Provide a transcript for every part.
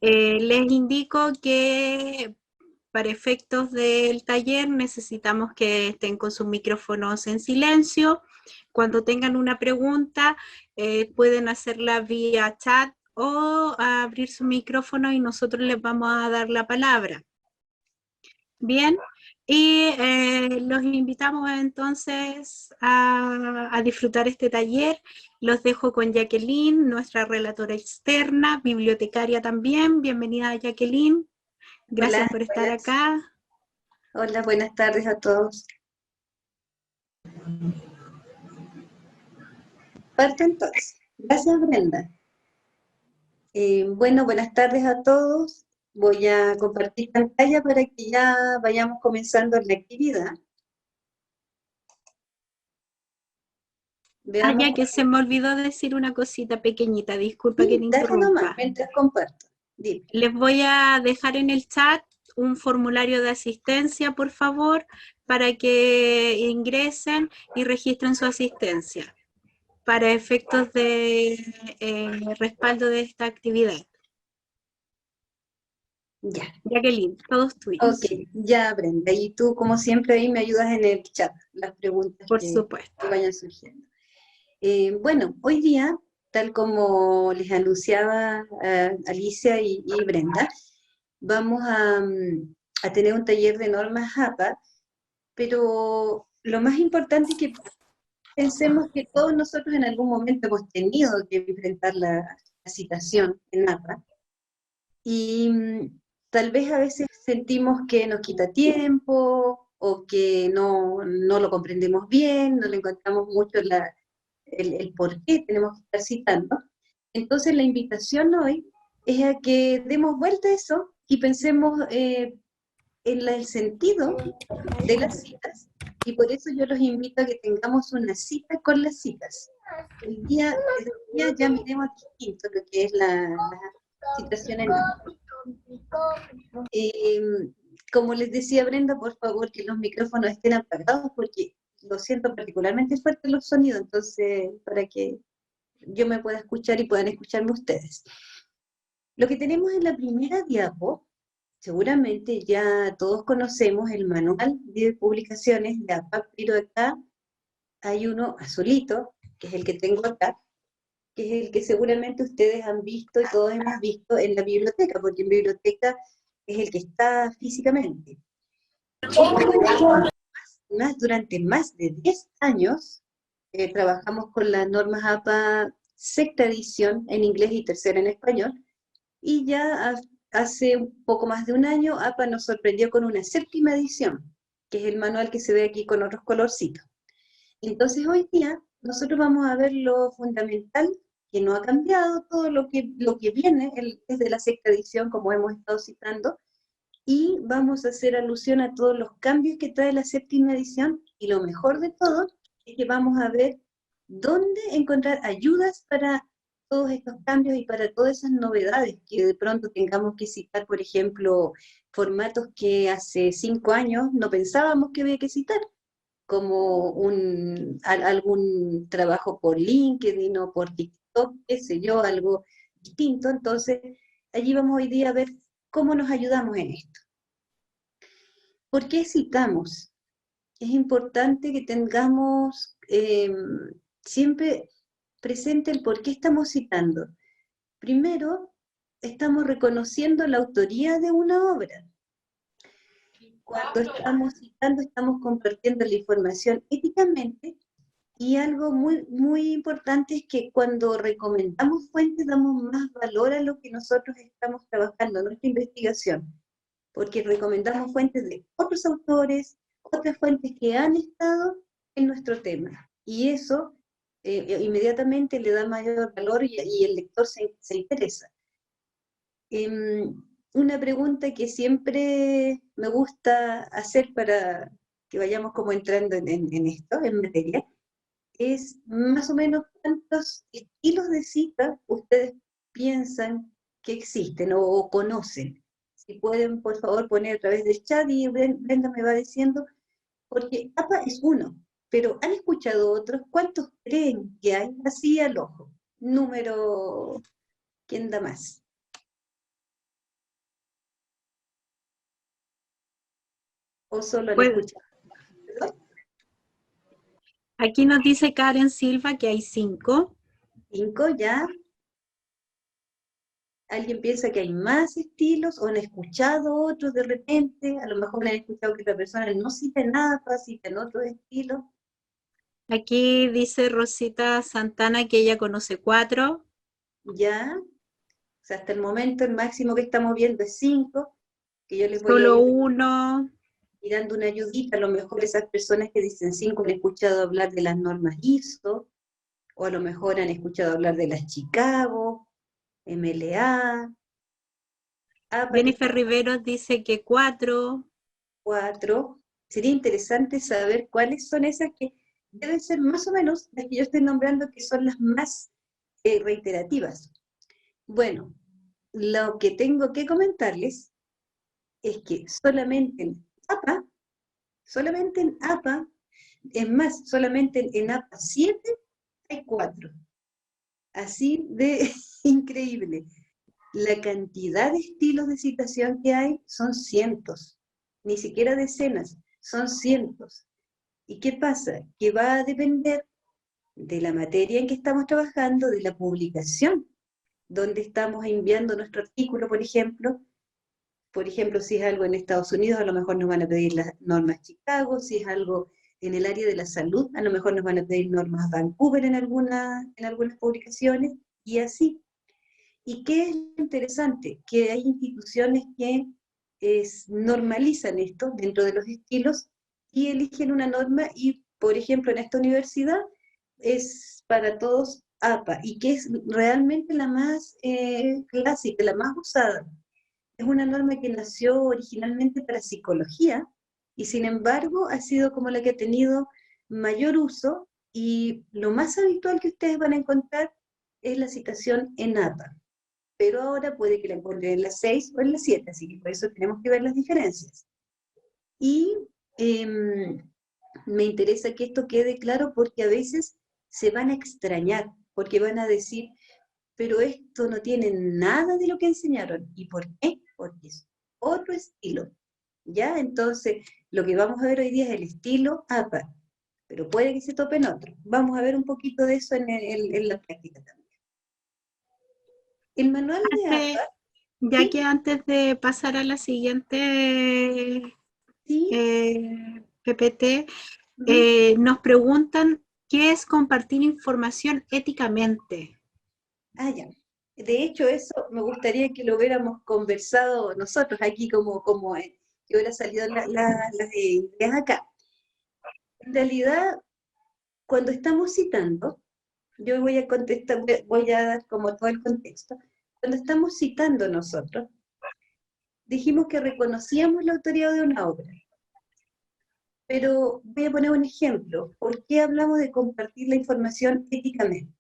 Les indico que para efectos del taller necesitamos que estén con sus micrófonos en silencio. Cuando tengan una pregunta, pueden hacerla vía chat o abrir su micrófono y nosotros les vamos a dar la palabra. Bien, y los invitamos entonces a disfrutar este taller. Los dejo con Jacqueline, nuestra relatora externa, bibliotecaria también. Bienvenida, Jacqueline. Gracias Hola, por estar acá. hola, buenas tardes a todos. Parte entonces. Gracias, Brenda. Bueno, buenas tardes a todos. Voy a compartir pantalla para que ya vayamos comenzando la actividad. Veamos. Ya que se me olvidó decir una cosita pequeñita, disculpa Sí, que te dale nomás, interrumpa. mientras comparto. Dime. Les voy a dejar en el chat un formulario de asistencia, por favor, para que ingresen y registren su asistencia para efectos de respaldo de esta actividad. Ya. Jacqueline, todos tuyos. Ok, ya, Brenda. Y tú, como siempre, ahí me ayudas en el chat, las preguntas Por que supuesto. vayan surgiendo. Bueno, hoy día, tal como les anunciaba Alicia y Brenda, vamos a tener un taller de normas APA, pero lo más importante es que pensemos que todos nosotros en algún momento hemos tenido que enfrentar la citación en APA y tal vez a veces sentimos que nos quita tiempo o que no lo comprendemos bien, no le encontramos mucho el por qué tenemos que estar citando. Entonces la invitación hoy es a que demos vuelta a eso y pensemos en el sentido de las citas, y por eso yo los invito a que tengamos una cita con las citas. Desde el día ya miremos distinto lo que es la citación en APA. Como les decía Brenda, por favor que los micrófonos estén apagados porque lo siento particularmente fuerte los sonidos, entonces para que yo me pueda escuchar y puedan escucharme ustedes. Lo que tenemos en la primera diapo, seguramente ya todos conocemos el manual de publicaciones de APA, pero acá hay uno azulito, que es el que tengo acá, que es el que seguramente ustedes han visto y todos hemos visto en la biblioteca, porque en biblioteca es el que está físicamente. Durante más de 10 años trabajamos con las normas APA sexta edición en inglés y tercera en español, y ya hace un poco más de un año APA nos sorprendió con una séptima edición, que es el manual que se ve aquí con otros colorcitos. Entonces hoy día nosotros vamos a ver lo fundamental, que no ha cambiado, todo lo que viene desde la sexta edición, como hemos estado citando, y vamos a hacer alusión a todos los cambios que trae la séptima edición, y lo mejor de todo es que vamos a ver dónde encontrar ayudas para todos estos cambios y para todas esas novedades que de pronto tengamos que citar, por ejemplo, formatos que hace 5 años no pensábamos que había que citar, como algún trabajo por LinkedIn o por TikTok, qué sé yo, algo distinto. Entonces, allí vamos hoy día a ver cómo nos ayudamos en esto. ¿Por qué citamos? Es importante que tengamos siempre presente el por qué estamos citando. Primero, estamos reconociendo la autoría de una obra. Cuando estamos citando, estamos compartiendo la información éticamente, y algo muy, muy importante es que cuando recomendamos fuentes damos más valor a lo que nosotros estamos trabajando, nuestra investigación, porque recomendamos fuentes de otros autores, otras fuentes que han estado en nuestro tema, y eso inmediatamente le da mayor valor y el lector se interesa. Una pregunta que siempre me gusta hacer para que vayamos como entrando en esto, en materia, es más o menos cuántos estilos de cita ustedes piensan que existen o conocen. Si pueden, por favor, poner a través del chat y Brenda me va diciendo, porque APA es uno, pero ¿han escuchado otros? ¿Cuántos creen que hay? Así al ojo. Número, ¿quién da más? ¿O solo han Pues, escuchado? ¿Perdón? aquí nos dice Karen Silva que hay 5. 5 ya. ¿Alguien piensa que hay más estilos o han escuchado otros de repente? A lo mejor han escuchado que otra persona no cita nada, cita en otros estilos. Aquí dice Rosita Santana que ella conoce 4. Ya. O sea, hasta el momento el máximo que estamos viendo es 5, que yo les voy a Solo ir uno. dando una ayudita. A lo mejor esas personas que dicen 5 han escuchado hablar de las normas ISO, o a lo mejor han escuchado hablar de las Chicago, MLA, APA, que Jennifer está Riveros dice que 4. 4. Sería interesante saber cuáles son esas que deben ser más o menos las que yo estoy nombrando, que son las más reiterativas. Bueno, lo que tengo que comentarles es que solamente en APA, es más, solamente en APA 7 hay 4. Así de increíble. La cantidad de estilos de citación que hay son cientos, ni siquiera decenas, son cientos. ¿Y qué pasa? Que va a depender de la materia en que estamos trabajando, de la publicación, donde estamos enviando nuestro artículo, por ejemplo. Por ejemplo, si es algo en Estados Unidos, a lo mejor nos van a pedir las normas Chicago. Si es algo en el área de la salud, a lo mejor nos van a pedir normas Vancouver en algunas publicaciones, y así. ¿Y qué es lo interesante? Que hay instituciones que normalizan esto dentro de los estilos y eligen una norma, y, por ejemplo, en esta universidad es para todos APA, y que es realmente la más clásica, la más usada. Es una norma que nació originalmente para psicología y sin embargo ha sido como la que ha tenido mayor uso, y lo más habitual que ustedes van a encontrar es la citación en APA, pero ahora puede que la encuentren en la 6 o en la 7, así que por eso tenemos que ver las diferencias. Y me interesa que esto quede claro, porque a veces se van a extrañar, porque van a decir, pero esto no tiene nada de lo que enseñaron. ¿Y por qué? Porque es otro estilo. ¿Ya? Entonces, lo que vamos a ver hoy día es el estilo APA, pero puede que se topen otro. Vamos a ver un poquito de eso en la práctica también. El manual de Antes, APA, ya sí, que antes de pasar a la siguiente sí, PPT, ujú. nos preguntan qué es compartir información éticamente. Ah, ya. De hecho, eso me gustaría que lo hubiéramos conversado nosotros aquí, que hubiera salido las ideas acá. En realidad, cuando estamos citando, yo voy a contestar, voy a dar como todo el contexto. Cuando estamos citando nosotros, dijimos que reconocíamos la autoría de una obra, pero voy a poner un ejemplo. ¿Por qué hablamos de compartir la información éticamente?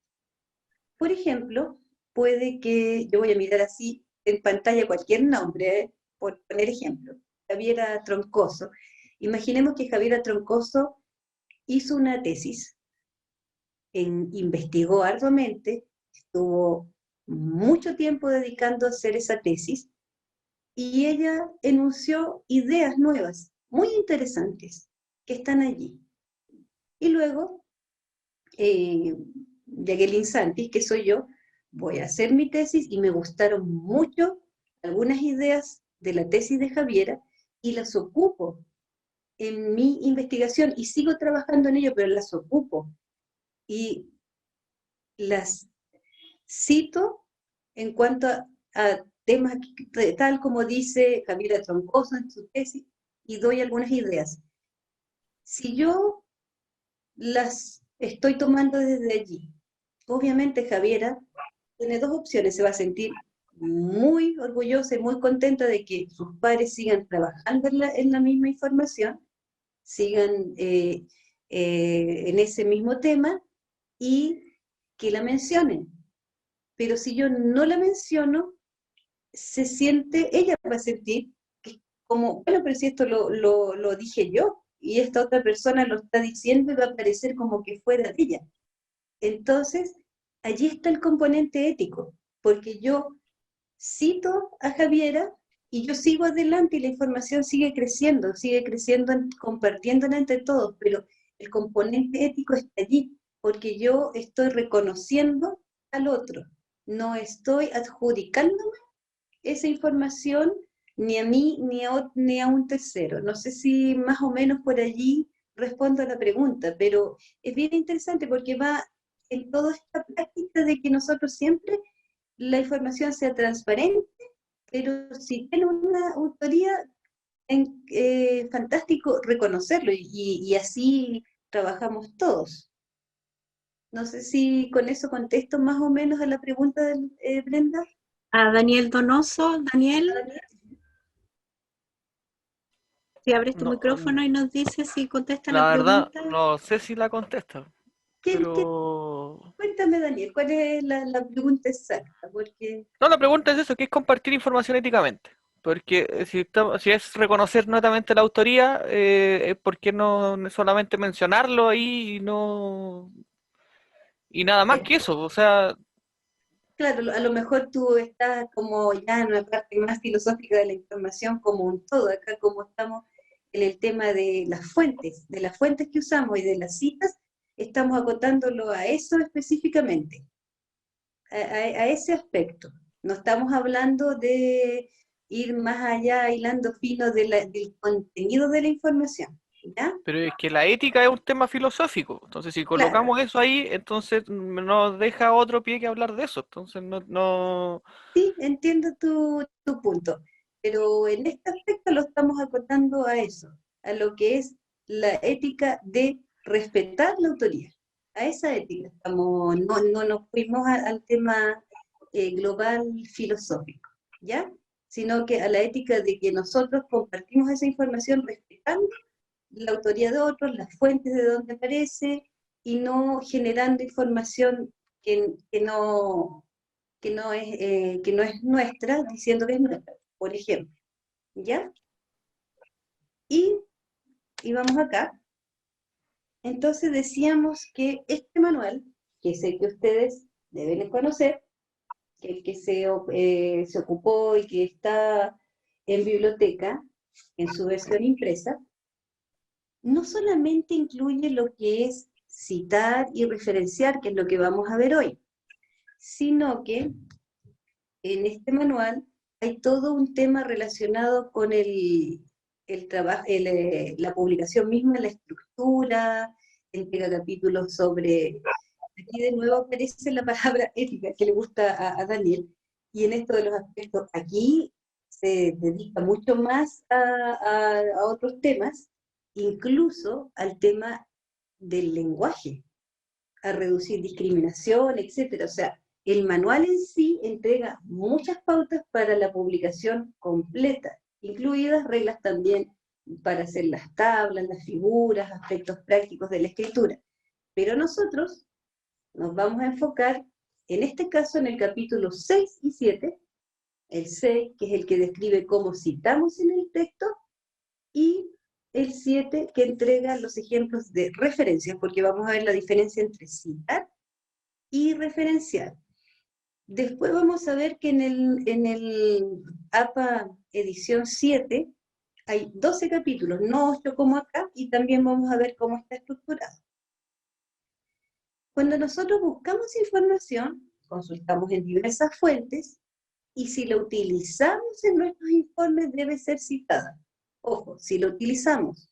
Por ejemplo, puede que yo voy a mirar así en pantalla cualquier nombre, por poner ejemplo, Javiera Troncoso. Imaginemos que Javiera Troncoso hizo una tesis, investigó arduamente, estuvo mucho tiempo dedicando a hacer esa tesis, y ella enunció ideas nuevas, muy interesantes, que están allí. Y luego, Jacqueline Santis, que soy yo, voy a hacer mi tesis y me gustaron mucho algunas ideas de la tesis de Javiera y las ocupo en mi investigación y sigo trabajando en ello, pero las ocupo y las cito en cuanto a temas tal como dice Javiera Troncoso en su tesis, y doy algunas ideas. Si yo las estoy tomando desde allí, obviamente Javiera tiene dos opciones: se va a sentir muy orgullosa y muy contenta de que sus pares sigan trabajando en la misma información, sigan en ese mismo tema, y que la mencionen. Pero si yo no la menciono, ella va a sentir que como, bueno, pero si esto lo dije yo, y esta otra persona lo está diciendo, y va a parecer como que fuera de ella. Entonces, allí está el componente ético, porque yo cito a Javiera y yo sigo adelante y la información sigue creciendo, compartiéndola entre todos, pero el componente ético está allí, porque yo estoy reconociendo al otro, no estoy adjudicándome esa información ni a mí ni a un tercero. No sé si más o menos por allí respondo a la pregunta, pero es bien interesante porque va en toda esta práctica de que nosotros siempre la información sea transparente, pero si tiene una autoría, fantástico reconocerlo y así trabajamos todos. No sé si con eso contesto más o menos a la pregunta de Brenda. A Daniel Donoso. Daniel, si abres tu No, micrófono y nos dices si contesta la la verdad, pregunta. no sé si la contesta, pero... Cuéntame, Daniel, ¿cuál es la pregunta exacta? Porque, No, la pregunta es eso, ¿qué es compartir información éticamente? Porque si es reconocer netamente la autoría, ¿por qué no solamente mencionarlo ahí y nada más eh, que eso? O sea, claro, a lo mejor tú estás como ya en una parte más filosófica de la información como un todo, acá como estamos en el tema de las fuentes que usamos y de las citas, estamos acotándolo a eso específicamente, a ese aspecto. No estamos hablando de ir más allá, hilando fino del contenido de la información, ¿ya? pero es que la ética es un tema filosófico. Entonces, si Claro, colocamos eso ahí, entonces nos deja otro pie que hablar de eso. Entonces, no... sí, entiendo tu punto, pero en este aspecto lo estamos acotando a eso, a lo que es la ética de respetar la autoría, a esa ética. No nos fuimos al tema global filosófico, ¿ya? Sino que a la ética de que nosotros compartimos esa información respetando la autoría de otros, las fuentes de donde aparece, y no generando información que que no es nuestra, diciendo que es nuestra, por ejemplo, ¿ya? Y, y vamos acá. Entonces decíamos que este manual, que sé que ustedes deben conocer, que el que se ocupó y que está en biblioteca, en su versión impresa, no solamente incluye lo que es citar y referenciar, que es lo que vamos a ver hoy, sino que en este manual hay todo un tema relacionado con el trabajo, la publicación misma, la estructura, entrega capítulos sobre, aquí de nuevo aparece la palabra ética que le gusta a Daniel, y en esto de los aspectos, aquí se dedica mucho más a otros temas, incluso al tema del lenguaje, a reducir discriminación, etcétera. O sea, el manual en sí entrega muchas pautas para la publicación completa, incluidas reglas también para hacer las tablas, las figuras, aspectos prácticos de la escritura. Pero nosotros nos vamos a enfocar, en este caso, en el capítulo 6 y 7, el 6, que es el que describe cómo citamos en el texto, y el 7 que entrega los ejemplos de referencias, porque vamos a ver la diferencia entre citar y referenciar. Después vamos a ver que en el APA edición 7 hay 12 capítulos, no 8 como acá, y también vamos a ver cómo está estructurado. Cuando nosotros buscamos información, consultamos en diversas fuentes, y si la utilizamos en nuestros informes debe ser citada. Ojo, si lo utilizamos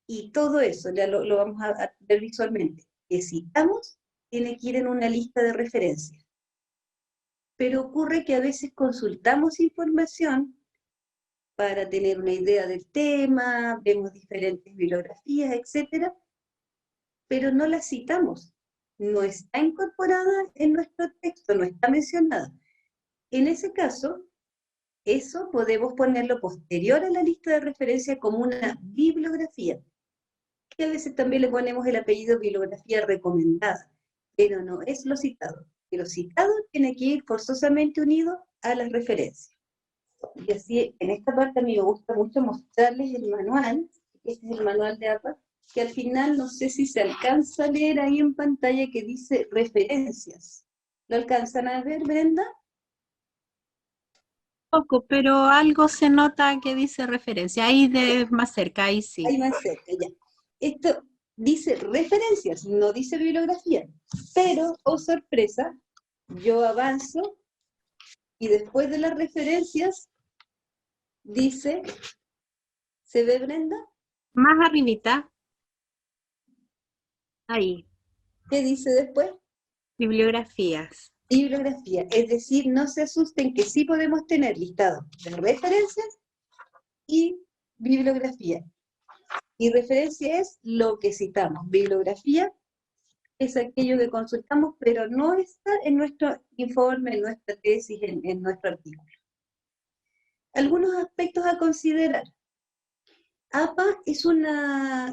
y todo eso, ya lo vamos a ver visualmente, que citamos, tiene que ir en una lista de referencias. Pero ocurre que a veces consultamos información para tener una idea del tema, vemos diferentes bibliografías, etcétera, pero no la citamos. No está incorporada en nuestro texto, no está mencionada. En ese caso, eso podemos ponerlo posterior a la lista de referencia como una bibliografía, que a veces también le ponemos el apellido bibliografía recomendada, pero no es lo citado. Lo citado tiene que ir forzosamente unido a las referencias. Y así, en esta parte a mí me gusta mucho mostrarles el manual, este es el manual de APA, que al final no sé si se alcanza a leer ahí en pantalla que dice referencias. ¿Lo alcanzan a ver, Brenda? Poco, pero algo se nota que dice referencia. Ahí de más cerca, ahí sí. Ahí más cerca, ya. Esto dice referencias, no dice bibliografía. Pero, oh sorpresa, yo avanzo y después de las referencias dice, ¿se ve, Brenda? Más arribita, ahí, ¿Qué dice después? bibliografías. Bibliografía. Es decir, no se asusten que sí podemos tener listado de referencias y bibliografía. Y referencia es lo que citamos. Bibliografía es aquello que consultamos, pero no está en nuestro informe, en nuestra tesis, en nuestro artículo. Algunos aspectos a considerar. APA es un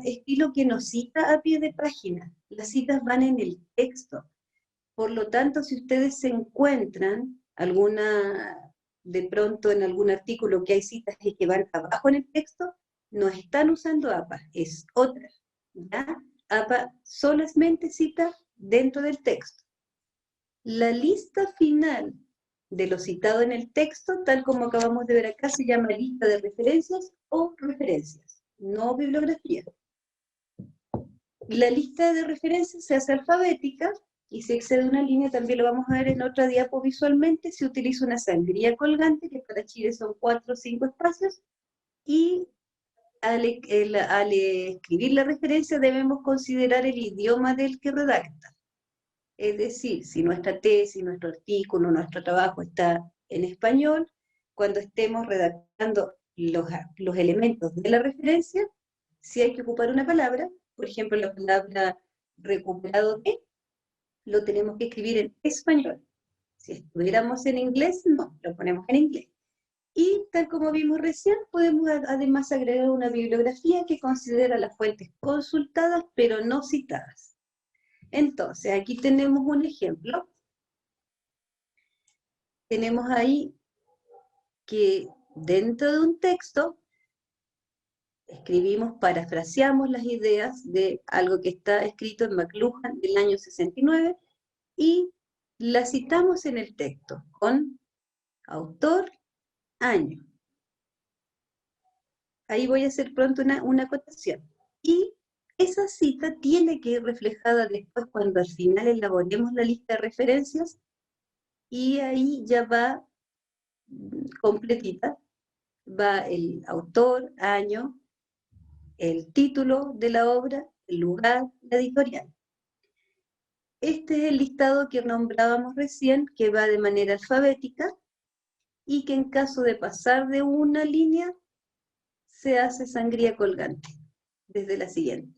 estilo que nos cita a pie de página. Las citas van en el texto. Por lo tanto, si ustedes se encuentran de pronto en algún artículo que hay citas y que van abajo en el texto, no están usando APA, es otra. ¿Ya? APA solamente cita dentro del texto. La lista final de lo citado en el texto, tal como acabamos de ver acá, se llama lista de referencias o referencias, no bibliografía. La lista de referencias se hace alfabética y si excede una línea, también lo vamos a ver en otra diapo visualmente, se utiliza una sangría colgante, que para Chile son 4 o 5 espacios, y al escribir la referencia debemos considerar el idioma del que redacta. Es decir, si nuestra tesis, nuestro artículo, nuestro trabajo está en español, cuando estemos redactando los elementos de la referencia, si hay que ocupar una palabra, por ejemplo, la palabra recuperado de, lo tenemos que escribir en español. Si estuviéramos en inglés, no, lo ponemos en inglés. Y tal como vimos recién, podemos además agregar una bibliografía que considera las fuentes consultadas, pero no citadas. Entonces, aquí tenemos un ejemplo. Tenemos ahí que dentro de un texto escribimos, parafraseamos las ideas de algo que está escrito en McLuhan del año 69 y la citamos en el texto con autor, año. Ahí voy a hacer pronto una acotación. Y esa cita tiene que ir reflejada después cuando al final elaboremos la lista de referencias y ahí ya va completita, va el autor, año, el título de la obra, el lugar, la editorial. Este es el listado que nombrábamos recién, que va de manera alfabética y que en caso de pasar de una línea se hace sangría colgante desde la siguiente.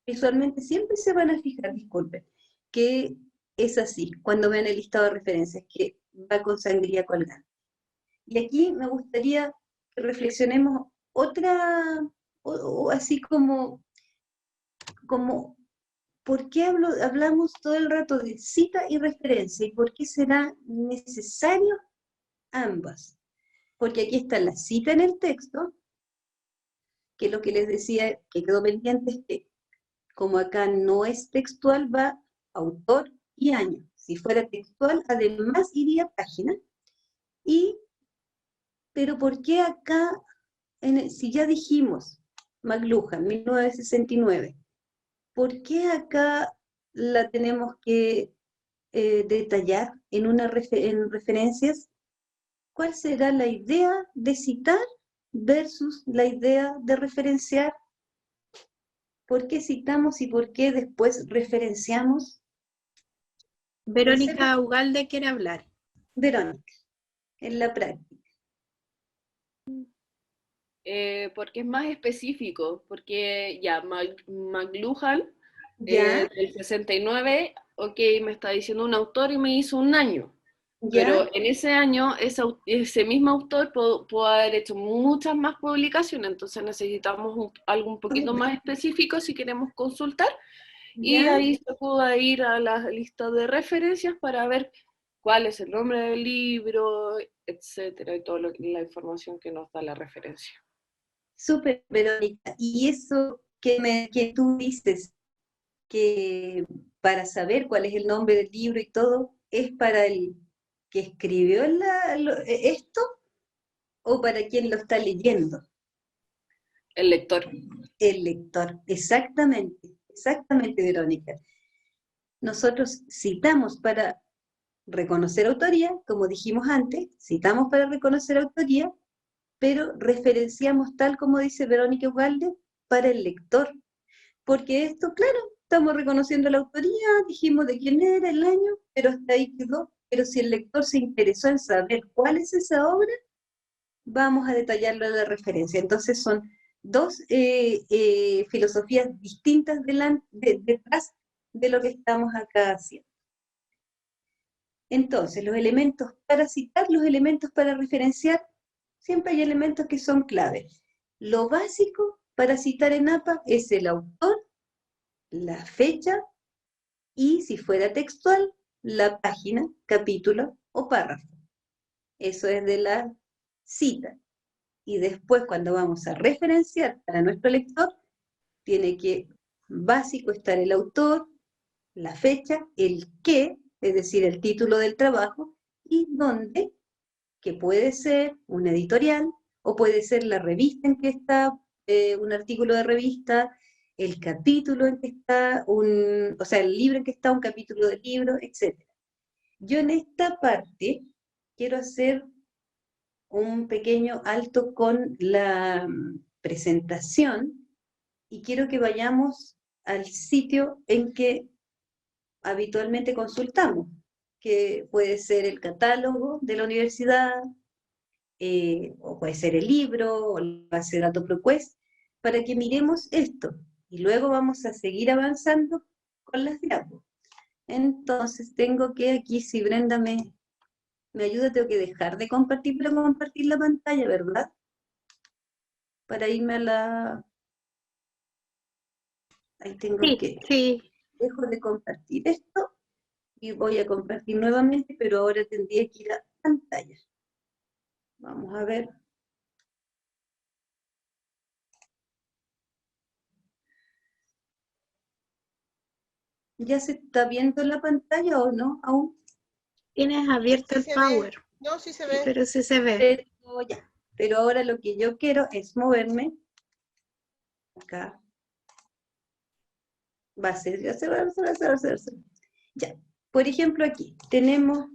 Visualmente siempre se van a fijar, disculpen, que es así, cuando vean el listado de referencias, que va con sangría colgante. Y aquí me gustaría que reflexionemos otra, o así como, ¿por qué hablamos todo el rato de cita y referencia? ¿Y por qué será necesario ambas? Porque aquí está la cita en el texto, que lo que les decía, que quedó pendiente es que, como acá no es textual, va autor y año. Si fuera textual, además iría página. Pero ¿por qué acá, si ya dijimos McLuhan, 1969, ¿por qué acá la tenemos que detallar en referencias? ¿Cuál será la idea de citar versus la idea de referenciar? ¿Por qué citamos y por qué después referenciamos? Verónica Ugalde quiere hablar. Verónica, en la práctica. Porque es más específico, porque ya McLuhan ¿Ya? del 69, ok, me está diciendo un autor y me hizo un año, ¿Ya? pero en ese año ese mismo autor pudo haber hecho muchas más publicaciones, entonces necesitamos algo un poquito más específico si queremos consultar, y ¿Ya? ahí se pudo ir a la lista de referencias para ver cuál es el nombre del libro, etcétera, y toda la información que nos da la referencia. Súper, Verónica. Y eso que tú dices, que para saber cuál es el nombre del libro y todo, ¿es para el que escribió esto o para quien lo está leyendo? El lector. El lector, exactamente, Verónica. Nosotros citamos para reconocer autoría, como dijimos antes, citamos para reconocer autoría, pero referenciamos, tal como dice Verónica Ugalde, para el lector. Porque esto, claro, estamos reconociendo la autoría, dijimos de quién era, el año, pero hasta ahí quedó. Pero si el lector se interesó en saber cuál es esa obra, vamos a detallarlo en la referencia. Entonces son dos filosofías distintas detrás de lo que estamos acá haciendo. Entonces, los elementos para citar, los elementos para referenciar, siempre hay elementos que son claves. Lo básico para citar en APA es el autor, la fecha y, si fuera textual, la página, capítulo o párrafo. Eso es de la cita. Y después, cuando vamos a referenciar para nuestro lector, tiene que, básico, estar el autor, la fecha, el qué, es decir, el título del trabajo, y dónde, que puede ser una editorial, o puede ser la revista en que está, un artículo de revista, el capítulo en que está, o sea, el libro en que está, un capítulo de libro, etc. Yo en esta parte quiero hacer un pequeño alto con la presentación y quiero que vayamos al sitio en que habitualmente consultamos, que puede ser el catálogo de la universidad, o puede ser el libro, o la base de datos ProQuest, para que miremos esto. Y luego vamos a seguir avanzando con las diapos. Entonces tengo que aquí, si Brenda me ayuda, tengo que dejar de compartir para compartir la pantalla, ¿verdad? Para irme a la... Ahí tengo que... Sí. Dejo de compartir esto y voy a compartir nuevamente, pero ahora tendría que ir a pantalla. Vamos a ver. ¿Ya se está viendo la pantalla o no? ¿Aún? Tienes abierto el Power. No, sí se Sí, ve. pero sí se ve. Pero ahora lo que yo quiero es moverme acá. Va a ser, ya se va a hacer. Ya. Por ejemplo, aquí tenemos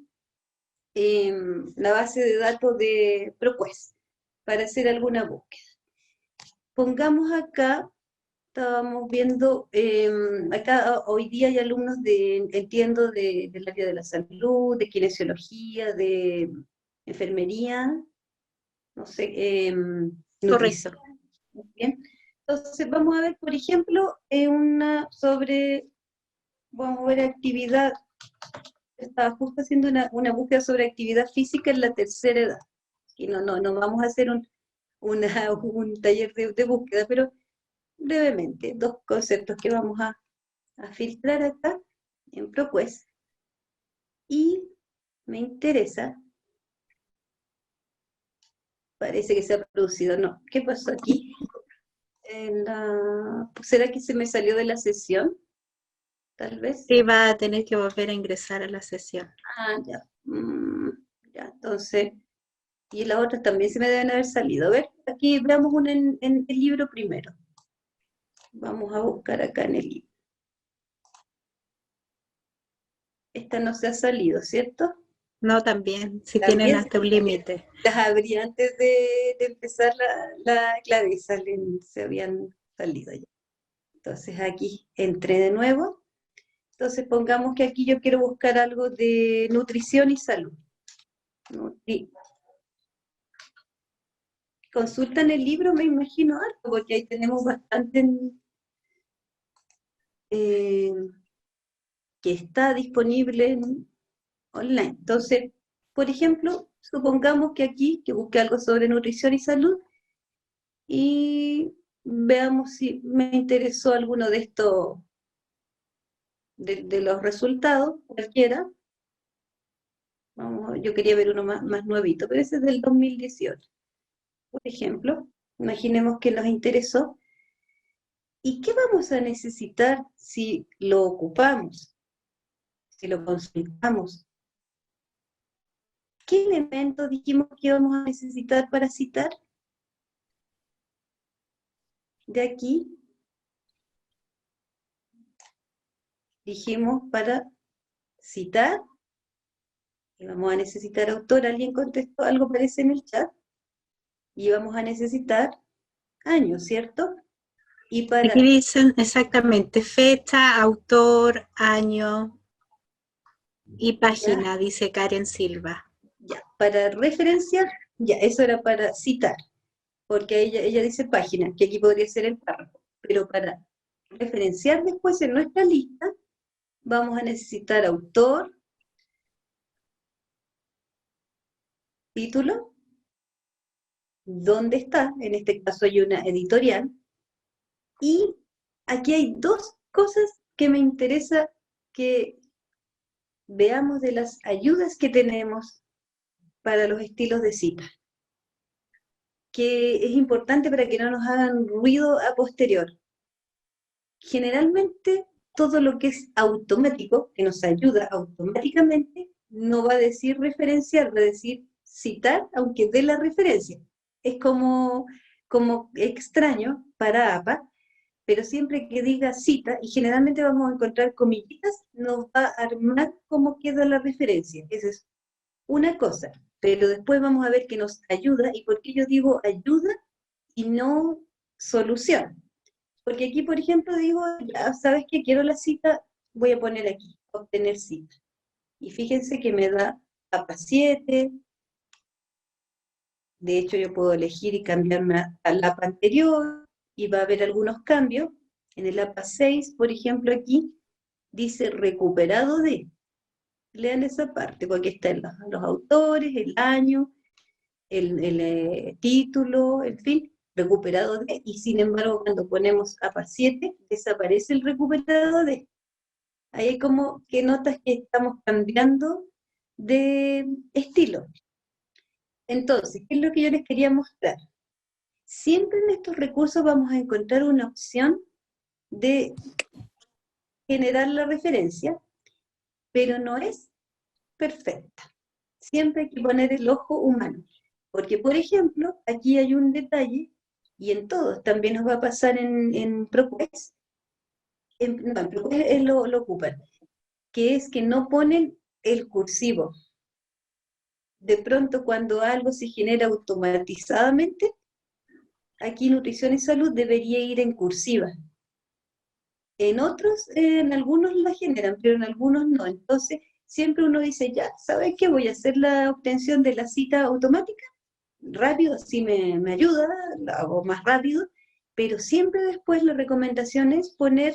la base de datos de ProQuest para hacer alguna búsqueda. Pongamos acá, estábamos viendo, acá hoy día hay alumnos entiendo, del área de la salud, de kinesiología, de enfermería, no sé, nutrición. Muy bien. Entonces vamos a ver, por ejemplo, vamos a ver actividad. Estaba justo haciendo una búsqueda sobre actividad física en la tercera edad. Y no vamos a hacer un taller de búsqueda, pero brevemente, dos conceptos que vamos a filtrar acá en ProQuest. Y me interesa, parece que se ha producido, no, ¿qué pasó aquí? ¿Será que se me salió de la sesión? Tal vez. Sí, va a tener que volver a ingresar a la sesión. Ya. Ya, entonces, y las otras también se me deben haber salido. A ver, aquí veamos una en el libro primero. Vamos a buscar acá en el libro. Esta no se ha salido, ¿cierto? No, también, si También tienen hasta un límite. Las abrí antes de empezar claro, y se habían salido ya. Entonces aquí entré de nuevo. Entonces pongamos que aquí yo quiero buscar algo de nutrición y salud. Consultan el libro, me imagino algo, porque ahí tenemos bastante que está disponible online. Entonces, por ejemplo, supongamos que aquí, que busque algo sobre nutrición y salud, y veamos si me interesó alguno de estos, de los resultados, cualquiera. Yo quería ver uno más nuevito, pero ese es del 2018. Por ejemplo, imaginemos que nos interesó. ¿Y qué vamos a necesitar si lo ocupamos? Si lo consultamos. ¿Qué elementos dijimos que vamos a necesitar para citar? De aquí dijimos para citar, y vamos a necesitar autor, alguien contestó, algo parece en el chat, y vamos a necesitar año, ¿cierto? Y para, Aquí dicen exactamente fecha, autor, año y página, dice Karen Silva. ya, para referenciar, ya, eso era para citar, porque ella dice página, que aquí podría ser el párrafo, pero para referenciar después en nuestra lista, vamos a necesitar autor, título, dónde está, en este caso hay una editorial, y aquí hay dos cosas que me interesa que veamos de las ayudas que tenemos para los estilos de cita, que es importante para que no nos hagan ruido a posterior. Generalmente, todo lo que es automático, que nos ayuda automáticamente, no va a decir referenciar, va a decir citar, aunque dé la referencia. Es como extraño para APA, pero siempre que diga cita, y generalmente vamos a encontrar comillitas, nos va a armar cómo queda la referencia. Esa es una cosa, pero después vamos a ver que nos ayuda, y por qué yo digo ayuda y no solución. Porque aquí, por ejemplo, digo, ya sabes que quiero la cita, voy a poner aquí, obtener cita. Y fíjense que me da APA 7, de hecho yo puedo elegir y cambiarme al APA anterior, y va a haber algunos cambios. En el APA 6, por ejemplo, aquí dice recuperado de. Lean esa parte, porque están los autores, el año, el título, en fin, recuperado de, y sin embargo cuando ponemos APA 7, desaparece el recuperado de. Ahí hay como que notas que estamos cambiando de estilo. Entonces, ¿qué es lo que yo les quería mostrar? Siempre en estos recursos vamos a encontrar una opción de generar la referencia, pero no es perfecta. Siempre hay que poner el ojo humano. Porque, por ejemplo, aquí hay un detalle, y en todos también nos va a pasar en ProQuest, no, en ProQuest lo ocupan, que es que no ponen el cursivo. De pronto, cuando algo se genera automatizadamente, aquí Nutrición y Salud debería ir en cursiva. En otros, en algunos la generan, pero en algunos no. Entonces, siempre uno dice, ya, ¿sabes qué? Voy a hacer la obtención de la cita automática, rápido, así me ayuda, la hago más rápido, pero siempre después la recomendación es poner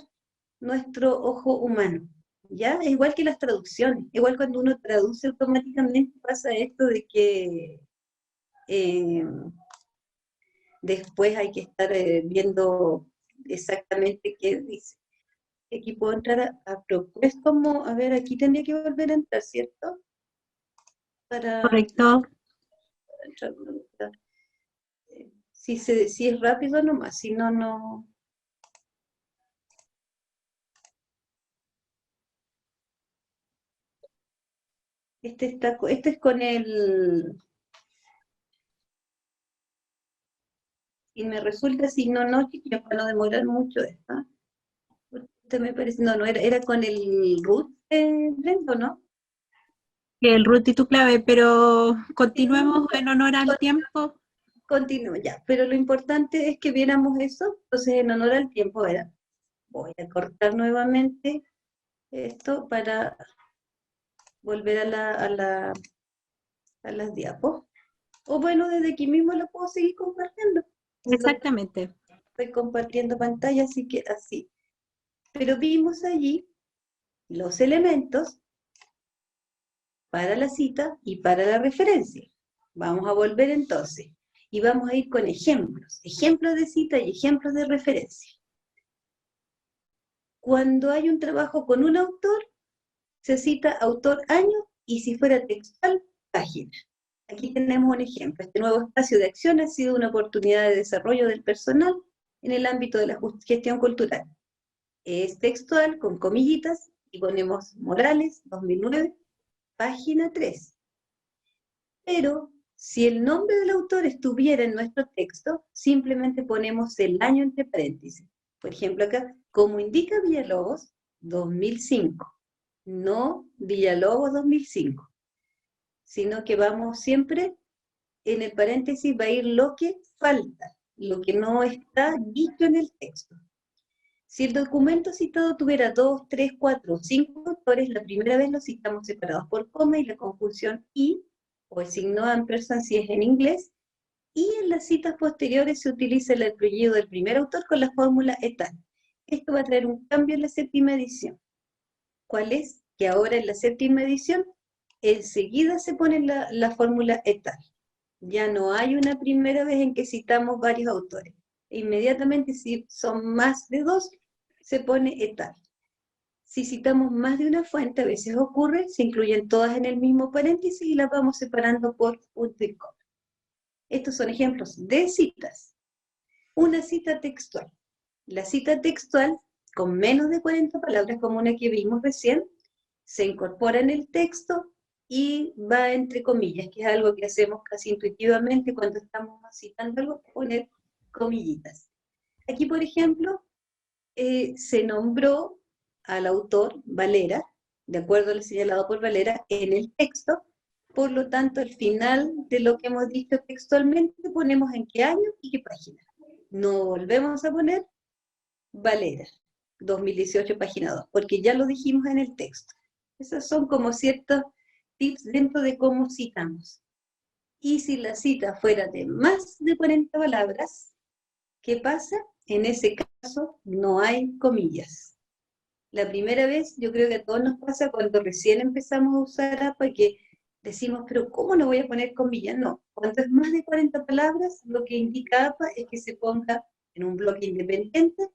nuestro ojo humano, ¿ya? Es igual que las traducciones, igual cuando uno traduce automáticamente pasa esto de que después hay que estar viendo exactamente qué dice. Aquí puedo entrar a ProQuest como, a ver, aquí tendría que volver a entrar, ¿cierto? Correcto. Si es rápido nomás, si no, no. Este es con el. Y me resulta, si no, chiquillos, para no demorar mucho esta. Este me parece, no, era con el root, Brendo, ¿no? El root y tu clave, pero continuemos en honor al tiempo. Continúo ya, pero lo importante es que viéramos eso. Entonces, en honor al tiempo, voy a cortar nuevamente esto para volver a las diapos. O bueno, desde aquí mismo lo puedo seguir compartiendo. Exactamente. Estoy compartiendo pantalla, así que así. Pero vimos allí los elementos para la cita y para la referencia. Vamos a volver entonces. Y vamos a ir con ejemplos. Ejemplos de cita y ejemplos de referencia. Cuando hay un trabajo con un autor, se cita autor, año, y si fuera textual, página. Aquí tenemos un ejemplo. Este nuevo espacio de acción ha sido una oportunidad de desarrollo del personal en el ámbito de la gestión cultural. Es textual, con comillitas, y ponemos Morales, 2009, página 3. Pero si el nombre del autor estuviera en nuestro texto, simplemente ponemos el año entre paréntesis. Por ejemplo acá, como indica Villalobos, 2005. No Villalobos 2005. Sino que vamos siempre, en el paréntesis va a ir lo que falta, lo que no está dicho en el texto. Si el documento citado tuviera 2, 3, 4 o 5 autores, la primera vez los citamos separados por coma y la conjunción y, o el signo ampersand si es en inglés, y en las citas posteriores se utiliza el apellido del primer autor con la fórmula et al. Esto va a traer un cambio en la séptima edición. ¿Cuál es? Que ahora en la séptima edición, enseguida se pone la fórmula et al. Ya no hay una primera vez en que citamos varios autores. Inmediatamente, si son más de 2, se pone et al. Si citamos más de una fuente, a veces ocurre, se incluyen todas en el mismo paréntesis y las vamos separando por punto y coma. Estos son ejemplos de citas. Una cita textual. La cita textual, con menos de 40 palabras, como una que vimos recién, se incorpora en el texto y va entre comillas, que es algo que hacemos casi intuitivamente cuando estamos citando algo, poner comillitas. Aquí, por ejemplo, se nombró al autor Valera, de acuerdo a lo señalado por Valera, en el texto. Por lo tanto, al final de lo que hemos dicho textualmente, ponemos en qué año y qué página. No volvemos a poner Valera, 2018, página 2, porque ya lo dijimos en el texto. Esos son como ciertos tips dentro de cómo citamos. Y si la cita fuera de más de 40 palabras, ¿qué pasa? En ese caso no hay comillas. La primera vez, yo creo que a todos nos pasa cuando recién empezamos a usar APA, que decimos, pero ¿cómo no voy a poner comillas? No, cuando es más de 40 palabras, lo que indica APA es que se ponga en un bloque independiente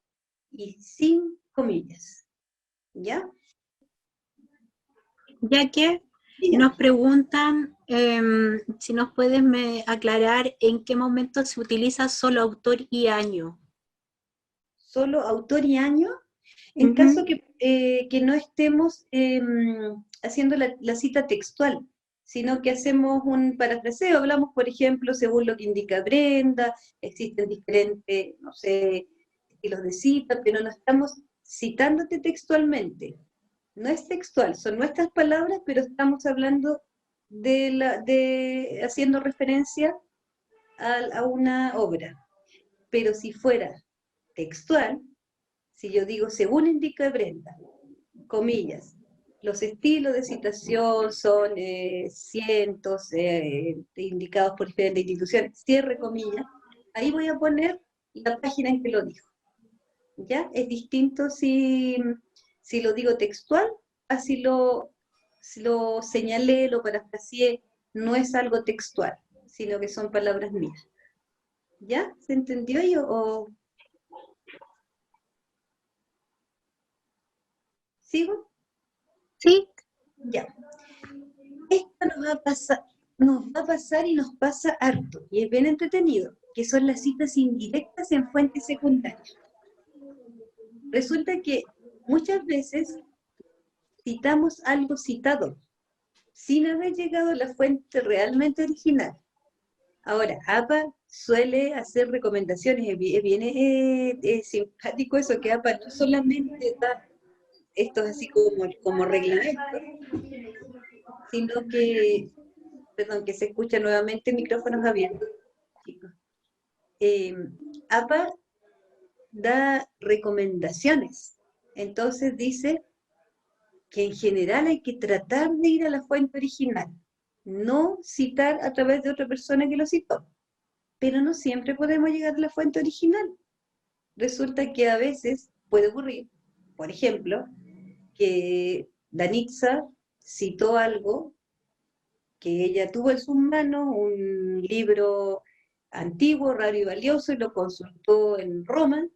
y sin comillas. ¿Ya? Ya que Dígame. nos preguntan si nos puedes aclarar en qué momento se utiliza solo autor y año. Solo autor y año, en caso que no estemos haciendo la cita textual, sino que hacemos un parafraseo, hablamos, por ejemplo, según lo que indica Brenda, existen diferentes, no sé, estilos de cita, pero no estamos citándote textualmente. No es textual, son nuestras palabras, pero estamos hablando haciendo referencia a una obra. Pero si fuera textual, si yo digo, según indica Brenda, comillas, los estilos de citación son cientos indicados por diferentes instituciones, cierre comillas, ahí voy a poner la página en que lo dijo. ¿Ya? Es distinto si lo digo textual, así lo señalé, lo parafraseé, no es algo textual, sino que son palabras mías. ¿Ya? ¿Se entendió o sigo? Sí. Ya. Esto nos va a pasar y nos pasa harto, y es bien entretenido, que son las citas indirectas en fuentes secundarias. Resulta que muchas veces citamos algo citado, sin haber llegado a la fuente realmente original. Ahora, APA suele hacer recomendaciones, es bien simpático eso, que APA no solamente da esto así como reglamento, sino que, perdón, que se escucha nuevamente micrófonos abiertos, chicos. APA da recomendaciones, entonces dice que en general hay que tratar de ir a la fuente original, no citar a través de otra persona que lo citó, pero no siempre podemos llegar a la fuente original. Resulta que a veces puede ocurrir, por ejemplo, que Danitza citó algo que ella tuvo en sus manos, un libro antiguo, raro y valioso, y lo consultó en Roma,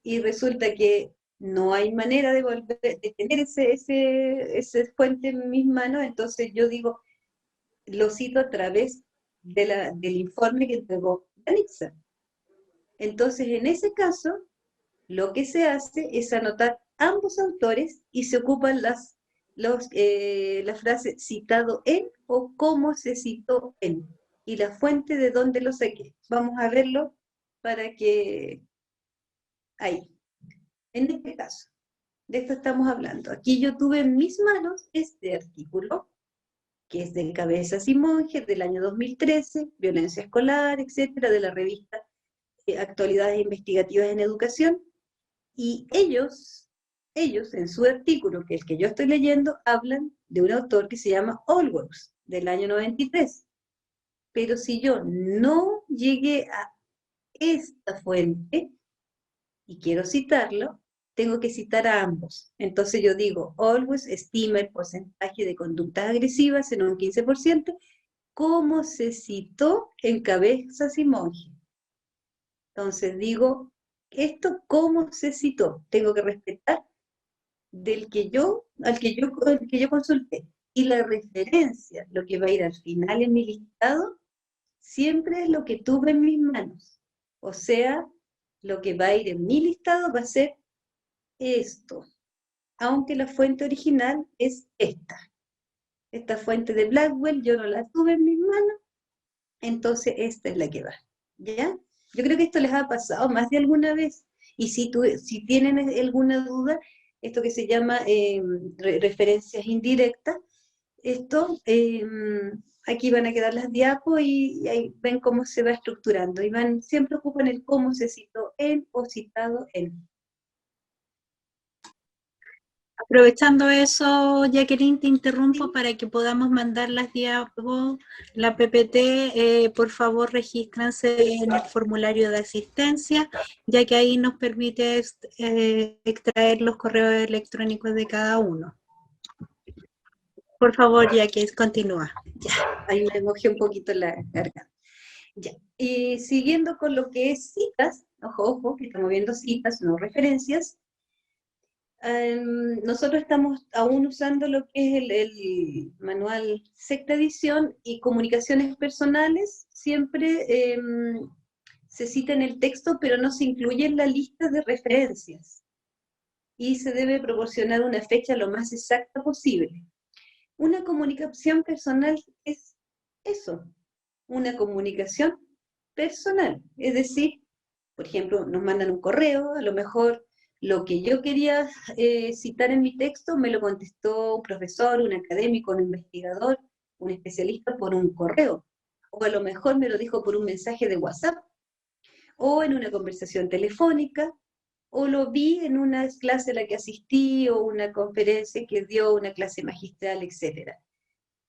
y resulta que no hay manera de tener ese fuente en mis manos, entonces yo digo, lo cito a través del informe que entregó Danitza. Entonces, en ese caso, lo que se hace es anotar ambos autores y se ocupan las la frase citado en o cómo se citó en, y la fuente de dónde lo saqué. Vamos a verlo para que... Ahí, en este caso, de esto estamos hablando. Aquí yo tuve en mis manos este artículo, que es de Cabezas y Monjes, del año 2013, violencia escolar, etcétera, de la revista Actualidades Investigativas en Educación, y ellos en su artículo, que es el que yo estoy leyendo, hablan de un autor que se llama Allworks, del año 93. Pero si yo no llegué a esta fuente, y quiero citarlo, tengo que citar a ambos. Entonces yo digo, Allworks estima el porcentaje de conductas agresivas en un 15%, como se citó en Cabezas y Monjes. Entonces digo, esto cómo se citó, tengo que respetar al que yo consulté. Y la referencia, lo que va a ir al final en mi listado, siempre es lo que tuve en mis manos. O sea, lo que va a ir en mi listado va a ser esto, aunque la fuente original es esta. Esta fuente de Blackwell yo no la tuve en mis manos, entonces esta es la que va, ¿ya? Yo creo que esto les ha pasado más de alguna vez, y si tienen alguna duda, esto que se llama referencias indirectas, esto, aquí van a quedar las diapos y ahí ven cómo se va estructurando, y siempre ocupan el cómo se citó en o citado en. Aprovechando eso, Jacqueline, te interrumpo para que podamos mandar las diapos, la PPT, por favor regístrense en el formulario de asistencia, ya que ahí nos permite extraer los correos electrónicos de cada uno. Por favor, Jacqueline, continúa. Ya, ahí me mojé un poquito la garganta. Ya, y siguiendo con lo que es citas, ojo, que estamos viendo citas, no referencias. Nosotros estamos aún usando lo que es el manual sexta edición, y comunicaciones personales siempre se cita en el texto, pero no se incluye en la lista de referencias, y se debe proporcionar una fecha lo más exacta posible. Una comunicación personal es eso, una comunicación personal, es decir, por ejemplo, nos mandan un correo, a lo mejor lo que yo quería citar en mi texto me lo contestó un profesor, un académico, un investigador, un especialista por un correo, o a lo mejor me lo dijo por un mensaje de WhatsApp, o en una conversación telefónica, o lo vi en una clase a la que asistí, o una conferencia que dio, una clase magistral, etc.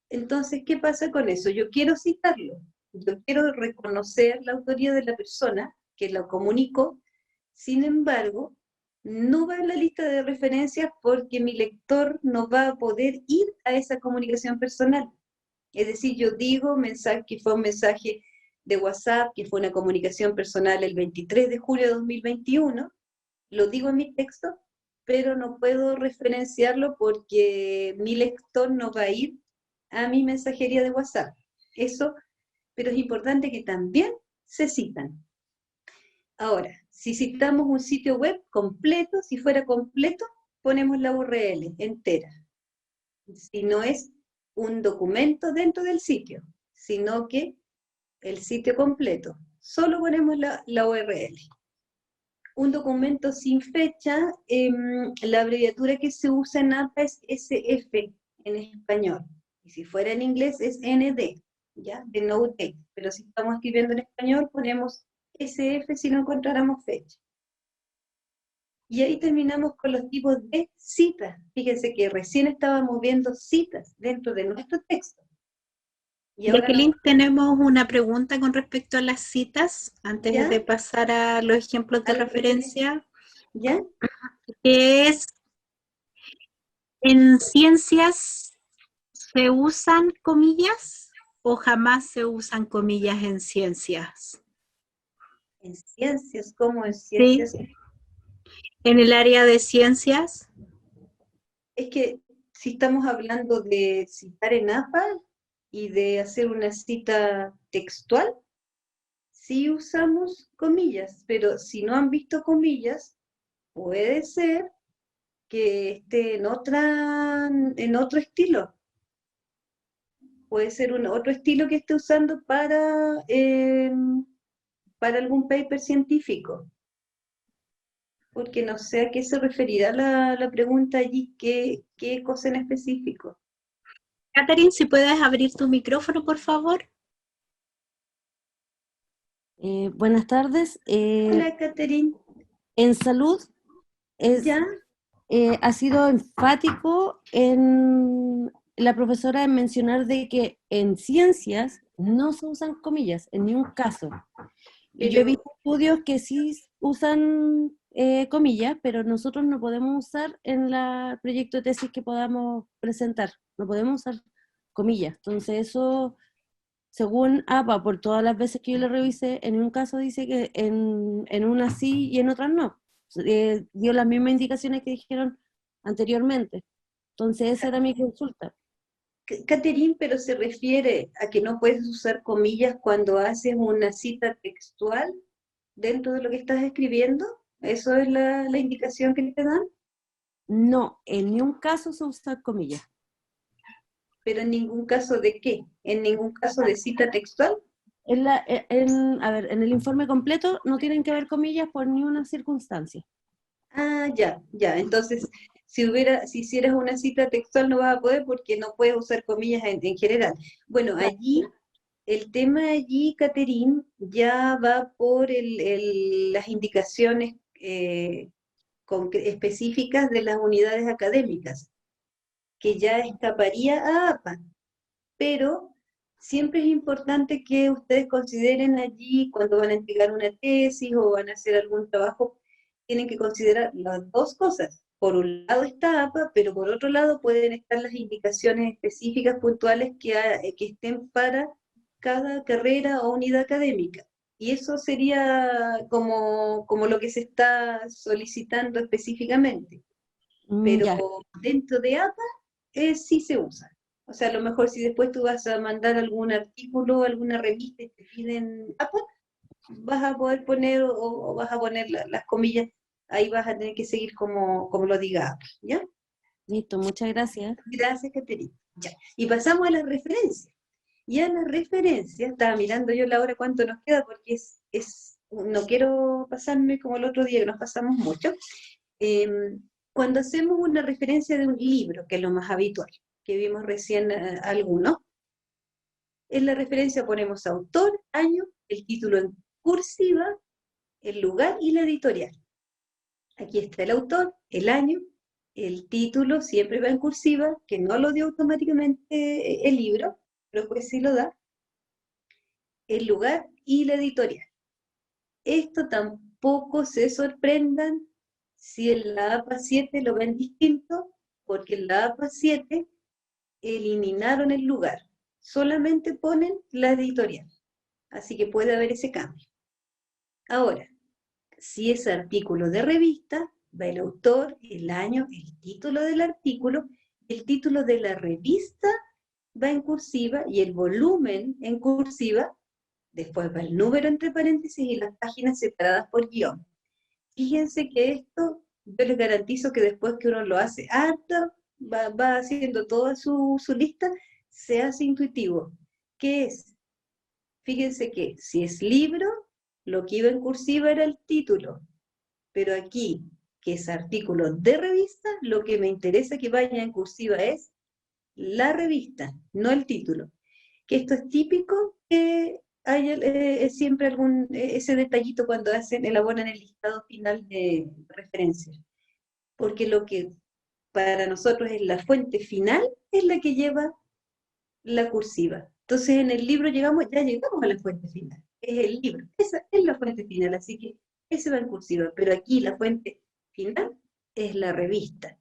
Entonces, ¿qué pasa con eso? Yo quiero citarlo, yo quiero reconocer la autoría de la persona que lo comunicó, sin embargo, no va en la lista de referencias porque mi lector no va a poder ir a esa comunicación personal. Es decir, yo digo que fue un mensaje de WhatsApp, que fue una comunicación personal el 23 de julio de 2021, lo digo en mi texto, pero no puedo referenciarlo porque mi lector no va a ir a mi mensajería de WhatsApp. Eso, pero es importante que también se citan. Ahora, si citamos un sitio web completo, si fuera completo, ponemos la URL entera. Si no es un documento dentro del sitio, sino que el sitio completo, solo ponemos la URL. Un documento sin fecha, la abreviatura que se usa en APA es SF en español, y si fuera en inglés es ND, ¿ya? De no date, pero si estamos escribiendo en español ponemos SF si no encontráramos fecha. Y ahí terminamos con los tipos de citas. Fíjense que recién estábamos viendo citas dentro de nuestro texto. Y Jacqueline, tenemos una pregunta con respecto a las citas, antes ¿Ya? de pasar a los ejemplos de referencia. ¿Ya? Que es, ¿en ciencias se usan comillas o jamás se usan comillas en ciencias? En ciencias, ¿cómo en ciencias? Sí. En el área de ciencias. Es que si estamos hablando de citar en APA y de hacer una cita textual, sí usamos comillas, pero si no han visto comillas, puede ser que esté en otro estilo. Puede ser otro estilo que esté usando para algún paper científico. Porque no sé a qué se referirá la pregunta allí, qué cosa en específico. Catherine, si puedes abrir tu micrófono, por favor. Buenas tardes. Hola, Catherine. En salud ¿Ya? ha sido enfático en la profesora en mencionar de que en ciencias no se usan comillas en ningún caso. Y yo he visto estudios que sí usan comillas, pero nosotros no podemos usar en el proyecto de tesis que podamos presentar. No podemos usar comillas. Entonces eso, según APA, por todas las veces que yo lo revisé, en un caso dice que en unas sí y en otras no. Dio las mismas indicaciones que dijeron anteriormente. Entonces esa era mi consulta. Catherine, pero se refiere a que no puedes usar comillas cuando haces una cita textual dentro de lo que estás escribiendo. ¿Eso es la indicación que te dan? No, en ningún caso se usa comillas. Pero en ningún caso de qué, en ningún caso de cita textual. A ver, en el informe completo no tienen que haber comillas por ninguna circunstancia. Ah, ya. Entonces, si hicieras una cita textual no vas a poder porque no puedes usar comillas en general. Bueno, allí, el tema allí, Catherine, ya va por las indicaciones específicas de las unidades académicas, que ya escaparía a APA. Pero siempre es importante que ustedes consideren allí, cuando van a entregar una tesis o van a hacer algún trabajo, tienen que considerar las dos cosas. Por un lado está APA, pero por otro lado pueden estar las indicaciones específicas puntuales que estén para cada carrera o unidad académica. Y eso sería como lo que se está solicitando específicamente. Pero Ya. dentro de APA sí se usa. O sea, a lo mejor si después tú vas a mandar algún artículo, alguna revista y te piden APA, vas a poder poner o vas a poner las comillas, ahí vas a tener que seguir como lo diga APA, ¿ya? Listo, muchas gracias. Gracias, Caterina. Ya. Y pasamos a las referencias. Y a las referencias, estaba mirando yo la hora cuánto nos queda, porque no quiero pasarme como el otro día que nos pasamos mucho. Cuando hacemos una referencia de un libro, que es lo más habitual, que vimos recién algunos, en la referencia ponemos autor, año, el título en cursiva, el lugar y la editorial. Aquí está el autor, el año, el título siempre va en cursiva, que no lo dio automáticamente el libro, pero pues sí lo da, el lugar y la editorial. Esto tampoco se sorprendan si en la APA 7 lo ven distinto, porque en la APA 7 eliminaron el lugar, solamente ponen la editorial, así que puede haber ese cambio. Ahora, si es artículo de revista, va el autor, el año, el título del artículo, el título de la revista va en cursiva y el volumen en cursiva, después va el número entre paréntesis y las páginas separadas por guión. Fíjense que esto, yo les garantizo que después que uno lo hace harto, va haciendo toda su lista, se hace intuitivo. ¿Qué es? Fíjense que si es libro, lo que iba en cursiva era el título, pero aquí, que es artículo de revista, lo que me interesa que vaya en cursiva es la revista, no el título. Que esto es típico que hay siempre ese detallito cuando elaboran el listado final de referencias. Porque lo que para nosotros es la fuente final es la que lleva la cursiva. Entonces en el libro ya llegamos a la fuente final. Es el libro, esa es la fuente final, así que ese va en cursiva. Pero aquí la fuente final es la revista.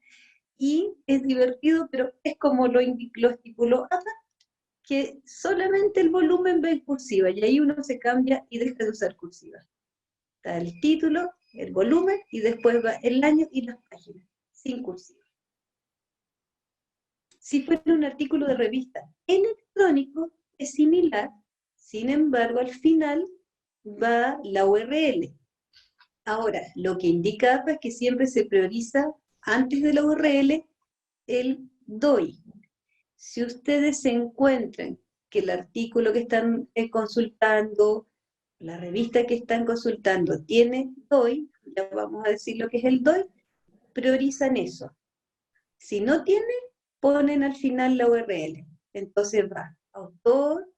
Y es divertido, pero es como lo estipuló APA, que solamente el volumen va en cursiva, y ahí uno se cambia y deja de usar cursiva. Está el título, el volumen, y después va el año y las páginas, sin cursiva. Si fuera un artículo de revista electrónico, es similar, sin embargo, al final va la URL. Ahora, lo que indica APA es que siempre se prioriza antes de la URL el DOI. Si ustedes se encuentran que el artículo que están consultando, la revista que están consultando tiene DOI, ya vamos a decir lo que es el DOI, priorizan eso. Si no tiene, ponen al final la URL. Entonces va autor,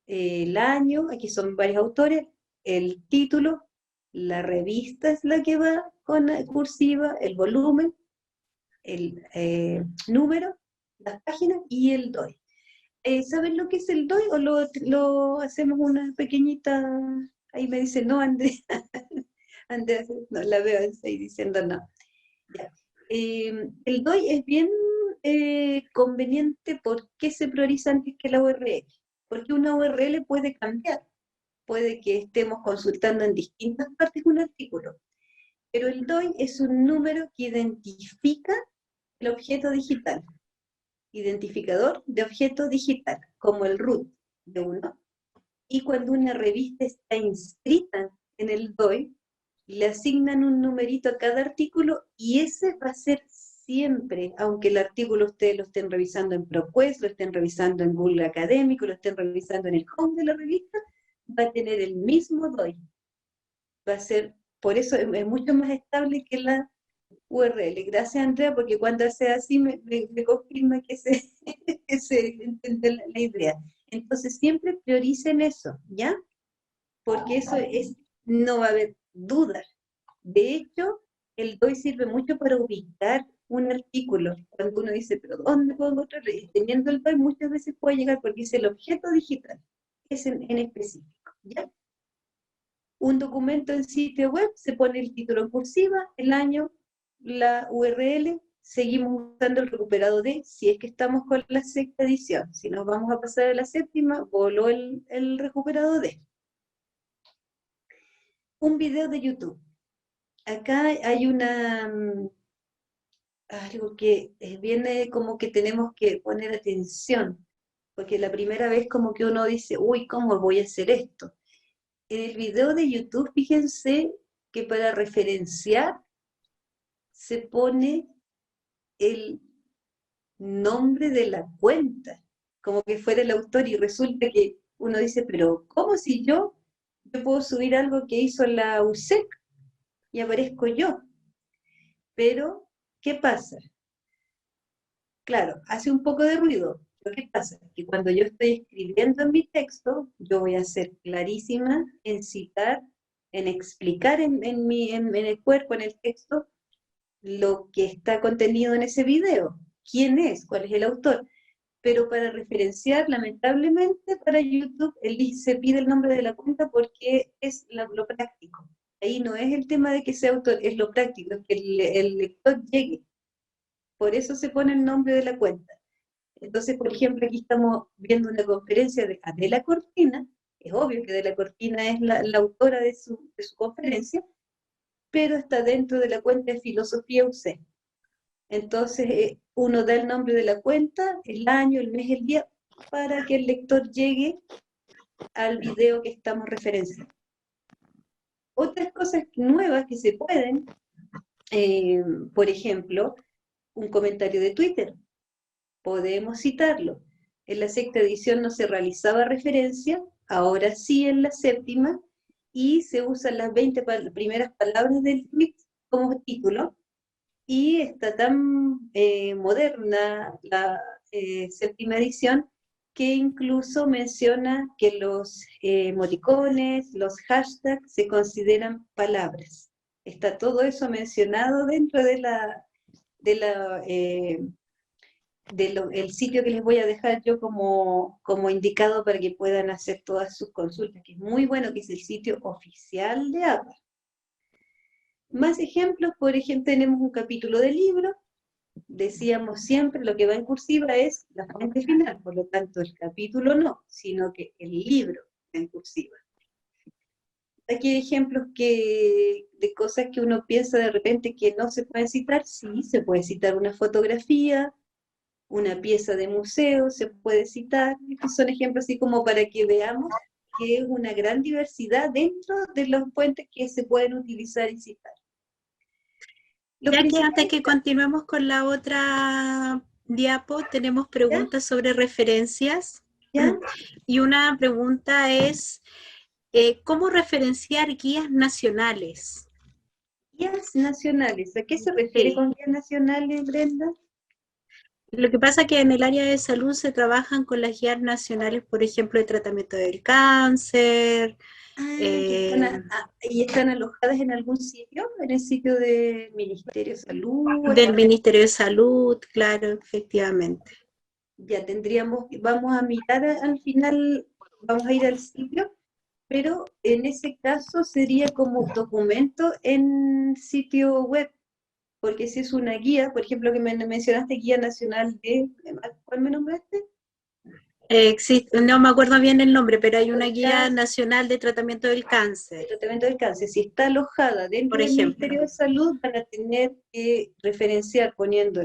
el año, aquí son varios autores, el título, la revista es la que va con cursiva, el volumen, el número, las páginas y el DOI. ¿Saben lo que es el DOI o lo hacemos una pequeñita? Ahí me dice no, Andrea. Andrea, no, la veo ahí diciendo no. Ya. El DOI es bien conveniente. ¿Por qué se prioriza antes que la URL? Porque una URL puede cambiar. Puede que estemos consultando en distintas partes un artículo. Pero el DOI es un número que identifica el objeto digital. Identificador de objeto digital, como el root de uno. Y cuando una revista está inscrita en el DOI, le asignan un numerito a cada artículo y ese va a ser siempre, aunque el artículo ustedes lo estén revisando en ProQuest, lo estén revisando en Google Académico, lo estén revisando en el home de la revista, va a tener el mismo DOI. Va a ser, por eso es mucho más estable que la URL. Gracias, Andrea, porque cuando hace así me confirma que se entiende la idea. Entonces siempre prioricen eso, ¿ya? Porque eso no va a haber duda. De hecho, el DOI sirve mucho para ubicar un artículo. Cuando uno dice, pero ¿dónde puedo encontrarlo? Y teniendo el DOI muchas veces puede llegar porque es el objeto digital, es en específico, ¿ya? Un documento en sitio web, se pone el título en cursiva, el año, la URL, seguimos usando el recuperado de, si es que estamos con la sexta edición. Si nos vamos a pasar a la séptima, voló el recuperado de. Un video de YouTube. Acá hay algo que viene como que tenemos que poner atención, porque la primera vez como que uno dice, uy, ¿cómo voy a hacer esto? En el video de YouTube, fíjense que para referenciar se pone el nombre de la cuenta, como que fuera el autor, y resulta que uno dice, pero ¿cómo si yo puedo subir algo que hizo la USEC y aparezco yo? Pero, ¿qué pasa? Claro, hace un poco de ruido, pero ¿qué pasa? Que cuando yo estoy escribiendo en mi texto, yo voy a ser clarísima en citar, en explicar en el cuerpo, en el texto, lo que está contenido en ese video. ¿Quién es? ¿Cuál es el autor? Pero para referenciar, lamentablemente, para YouTube, se pide el nombre de la cuenta porque es lo práctico. Ahí no es el tema de que sea autor, es lo práctico, es que el lector llegue. Por eso se pone el nombre de la cuenta. Entonces, por ejemplo, aquí estamos viendo una conferencia de Adela Cortina. Es obvio que Adela Cortina es la autora de su conferencia, pero está dentro de la cuenta de Filosofía UC. Entonces, uno da el nombre de la cuenta, el año, el mes, el día, para que el lector llegue al video que estamos referenciando. Otras cosas nuevas que se pueden, por ejemplo, un comentario de Twitter. Podemos citarlo. En la sexta edición no se realizaba referencia, ahora sí en la séptima, y se usan las 20 primeras palabras del tweet como título, y está tan moderna la séptima edición que incluso menciona que los emoticones, los hashtags se consideran palabras. Está todo eso mencionado dentro de el sitio que les voy a dejar yo como indicado para que puedan hacer todas sus consultas, que es muy bueno, que es el sitio oficial de APA. Más ejemplos, por ejemplo, tenemos un capítulo de libro. Decíamos siempre, lo que va en cursiva es la fuente final, por lo tanto el capítulo no, sino que el libro va en cursiva. Aquí hay ejemplos de cosas que uno piensa de repente que no se pueden citar. Sí, se puede citar una fotografía, una pieza de museo, se puede citar. Estos son ejemplos así como para que veamos que es una gran diversidad dentro de los puentes que se pueden utilizar y citar. Lo Ya que principal antes que continuemos con la otra diapo, tenemos preguntas sobre referencias. ya, Y una pregunta es, ¿cómo referenciar guías nacionales? guías nacionales. ¿A qué se refiere Sí. con guías nacionales, Brenda? Lo que pasa es que en el área de salud se trabajan con las guías nacionales, por ejemplo, de tratamiento del cáncer, ¿Y están alojadas en algún sitio? ¿En el sitio del Ministerio de Salud? del Ministerio de Salud, claro, efectivamente. Ya vamos a mirar al final, vamos a ir al sitio, pero en ese caso sería como documento en sitio web, porque si es una guía, por ejemplo, que me mencionaste, guía nacional ¿cuál me nombraste? No me acuerdo bien el nombre, pero hay una Del guía cáncer, nacional de tratamiento del de cáncer, tratamiento del cáncer. Si está alojada dentro por del ejemplo. Ministerio de Salud, van a tener que referenciar poniendo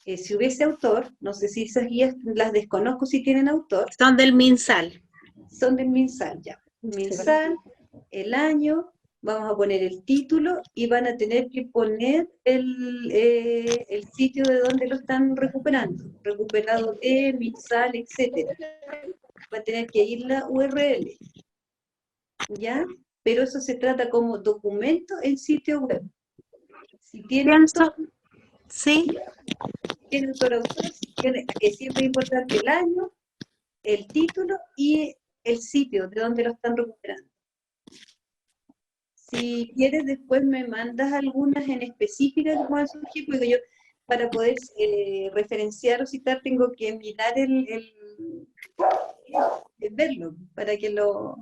si hubiese autor, no sé si esas guías las desconozco si tienen autor, Son del MinSal. son del MinSal ya. MinSal, el año, vamos a poner el título y van a tener que poner el sitio de donde lo están recuperando, recuperado de MinSal, etcétera. Va a tener que ir la URL, ¿ya? Pero eso se trata como documento en sitio web. Si tiene autor, Sí, tiene autor, es siempre importante el año, el título y el sitio de donde lo están recuperando. Si quieres, después me mandas algunas en específica que puedan surgir, porque yo, para poder referenciar o citar, tengo que mirar verlo, para que lo...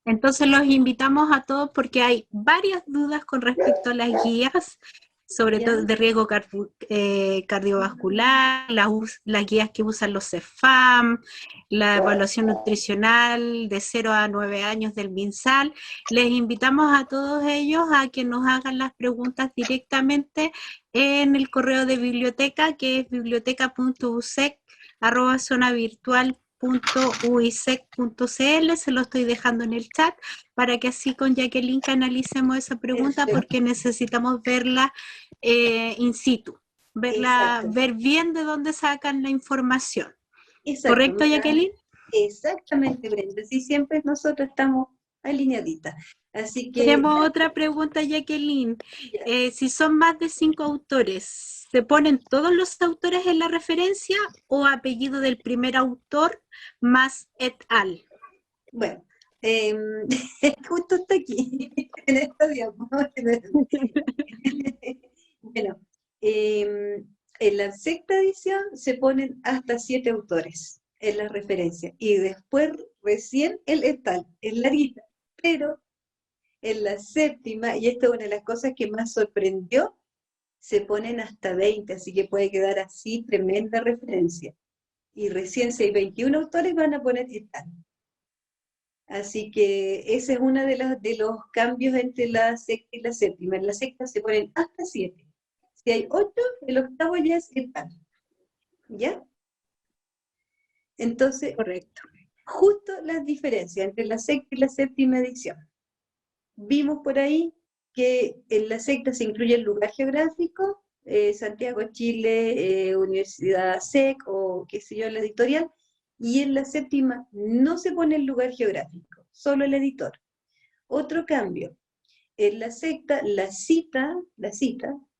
entonces los invitamos a todos porque hay varias dudas con respecto a las guías, sobre ¿Ya? todo de riesgo cardiovascular, las guías que usan los CEFAM, la evaluación nutricional de 0 a 9 años del MinSal. Les invitamos a todos ellos a que nos hagan las preguntas directamente en el correo de biblioteca, que es biblioteca.usec@zonavirtual.uisec.cl. Se lo estoy dejando en el chat para que así con Jacqueline canalicemos esa pregunta, porque necesitamos verla in situ, ver bien de dónde sacan la información. Exacto. ¿Correcto, Jacqueline? Exactamente, Brenda. Sí, siempre nosotros estamos alineaditas. Así que... Tenemos otra pregunta, Jacqueline. Si son más de 5 autores, ¿se ponen todos los autores en la referencia o apellido del primer autor más et al? Bueno, justo está aquí, en esta diapo. Bueno, en la sexta edición se ponen hasta 7 autores en la referencia y después recién el etal, es larguita, pero en la séptima, y esta es una de las cosas que más sorprendió, se ponen hasta 20, así que puede quedar así tremenda referencia. Y recién si hay 21 autores van a poner etal. Así que ese es uno de los cambios entre la sexta y la séptima. En la sexta se ponen hasta 7. Si hay 8, el octavo ya es el tal. ¿Ya? Entonces, correcto. Justo las diferencias entre la sexta y la séptima edición. Vimos por ahí que en la sexta se incluye el lugar geográfico, Santiago, Chile, Universidad SEC o qué sé yo, la editorial, y en la séptima no se pone el lugar geográfico, solo el editor. Otro cambio, en la sexta la cita,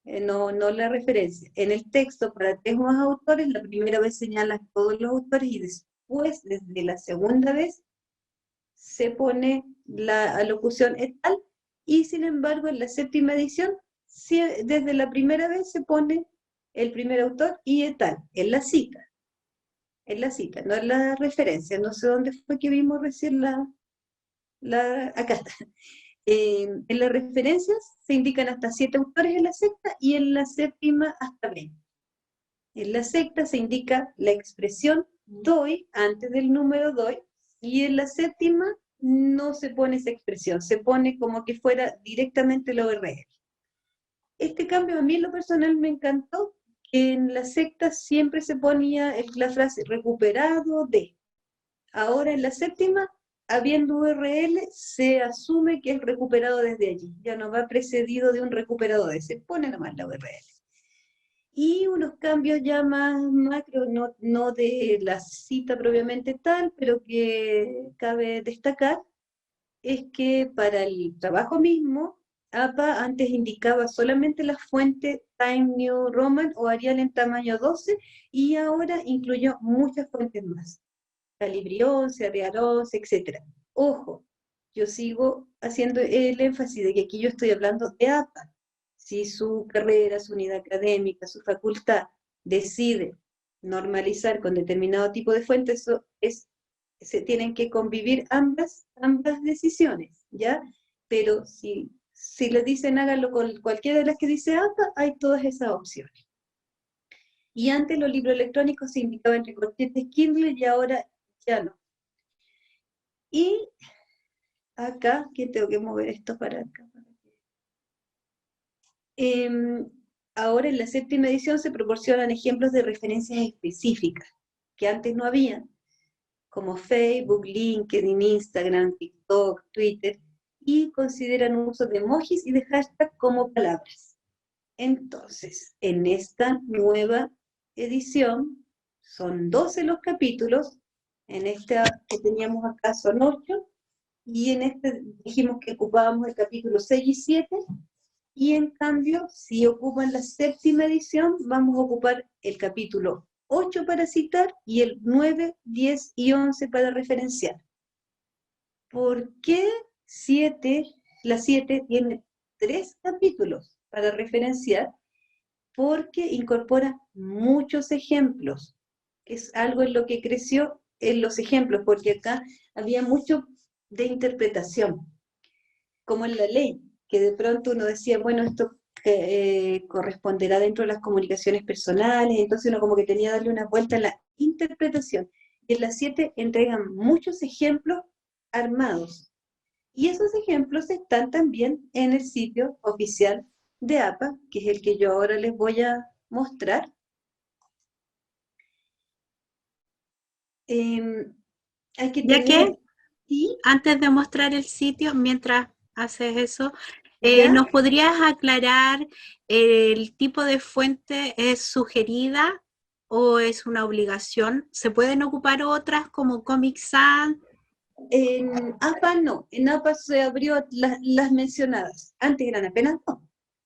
no la referencia. En el texto para 3 o más autores, la primera vez señalas todos los autores y después, desde la segunda vez, se pone la alocución et al, y sin embargo en la séptima edición, desde la primera vez se pone el primer autor y et al, en la cita, no en la referencia. No sé dónde fue que vimos recién acá está. En las referencias se indican hasta 7 autores en la sexta y en la séptima hasta 20. En la sexta se indica la expresión doy antes del número doy, y en la séptima no se pone esa expresión, se pone como que fuera directamente la URL. Este cambio a mí en lo personal me encantó, que en la sexta siempre se ponía la frase recuperado de. Ahora en la séptima habiendo URL, se asume que es recuperado desde allí, ya no va precedido de un recuperado de ese, pone nomás la URL. Y unos cambios ya más macro, no de la cita propiamente tal, pero que cabe destacar, es que para el trabajo mismo, APA antes indicaba solamente la fuente Time New Roman o Arial en tamaño 12, y ahora incluyó muchas fuentes más. Calibri 11, Arial 11, etc. Ojo, yo sigo haciendo el énfasis de que aquí yo estoy hablando de APA. Si su carrera, su unidad académica, su facultad decide normalizar con determinado tipo de fuente, se tienen que convivir ambas decisiones, ¿ya? Pero si les dicen háganlo con cualquiera de las que dice APA, hay todas esas opciones. Y antes los libros electrónicos se indicaban entre corchetes Kindle y ahora ya no. Y acá, que tengo que mover esto para acá. Ahora en la 7ª edición se proporcionan ejemplos de referencias específicas, que antes no habían, como Facebook, LinkedIn, Instagram, TikTok, Twitter, y consideran uso de emojis y de hashtag como palabras. Entonces, en esta nueva edición, son 12 los capítulos, en esta que teníamos acá son 8, y en este dijimos que ocupábamos el capítulo 6 y 7, y en cambio, si ocupan la 7ª edición, vamos a ocupar el capítulo 8 para citar y el 9, 10 y 11 para referenciar. ¿Por qué 7? La 7 tiene 3 capítulos para referenciar, porque incorpora muchos ejemplos. Es algo en lo que creció en los ejemplos, porque acá había mucho de interpretación, como en la ley, que de pronto uno decía, bueno, esto corresponderá dentro de las comunicaciones personales, entonces uno como que tenía que darle una vuelta a la interpretación. Y en las 7 entregan muchos ejemplos armados. Y esos ejemplos están también en el sitio oficial de APA, que es el que yo ahora les voy a mostrar. Hay que Ya tener... que, antes de mostrar el sitio, mientras haces eso, ¿Ya? ¿nos podrías aclarar el tipo de fuente es sugerida o es una obligación? ¿Se pueden ocupar otras como Comic Sans? En APA no, en APA se abrió las mencionadas. Antes eran apenas dos.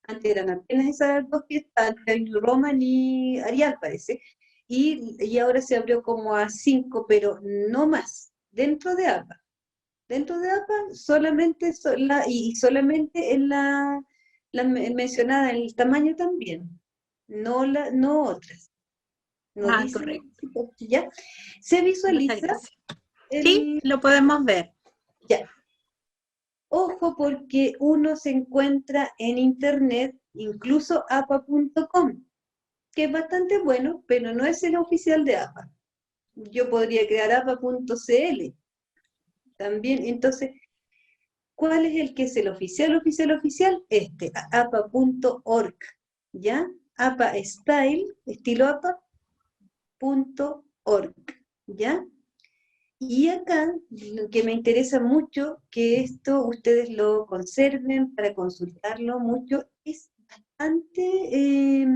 Antes eran apenas esas dos que están, Roman y Arial parece. Y ahora se abrió como a 5, pero no más, dentro de APA. Dentro de APA solamente, y solamente en la mencionada, en el tamaño también, no otras. No dice, Correcto. ¿ya? Se Muchas visualiza gracias. Sí, lo podemos ver. ya. Ojo, porque uno se encuentra en internet, incluso apa.com, que es bastante bueno, pero no es el oficial de APA. Yo podría crear apa.cl también. Entonces, ¿cuál es el que es el oficial? Oficial, este, apa.org, ¿ya? APA Style, estilo apa.org, ¿ya? Y acá, lo que me interesa mucho, que esto ustedes lo conserven para consultarlo mucho, es bastante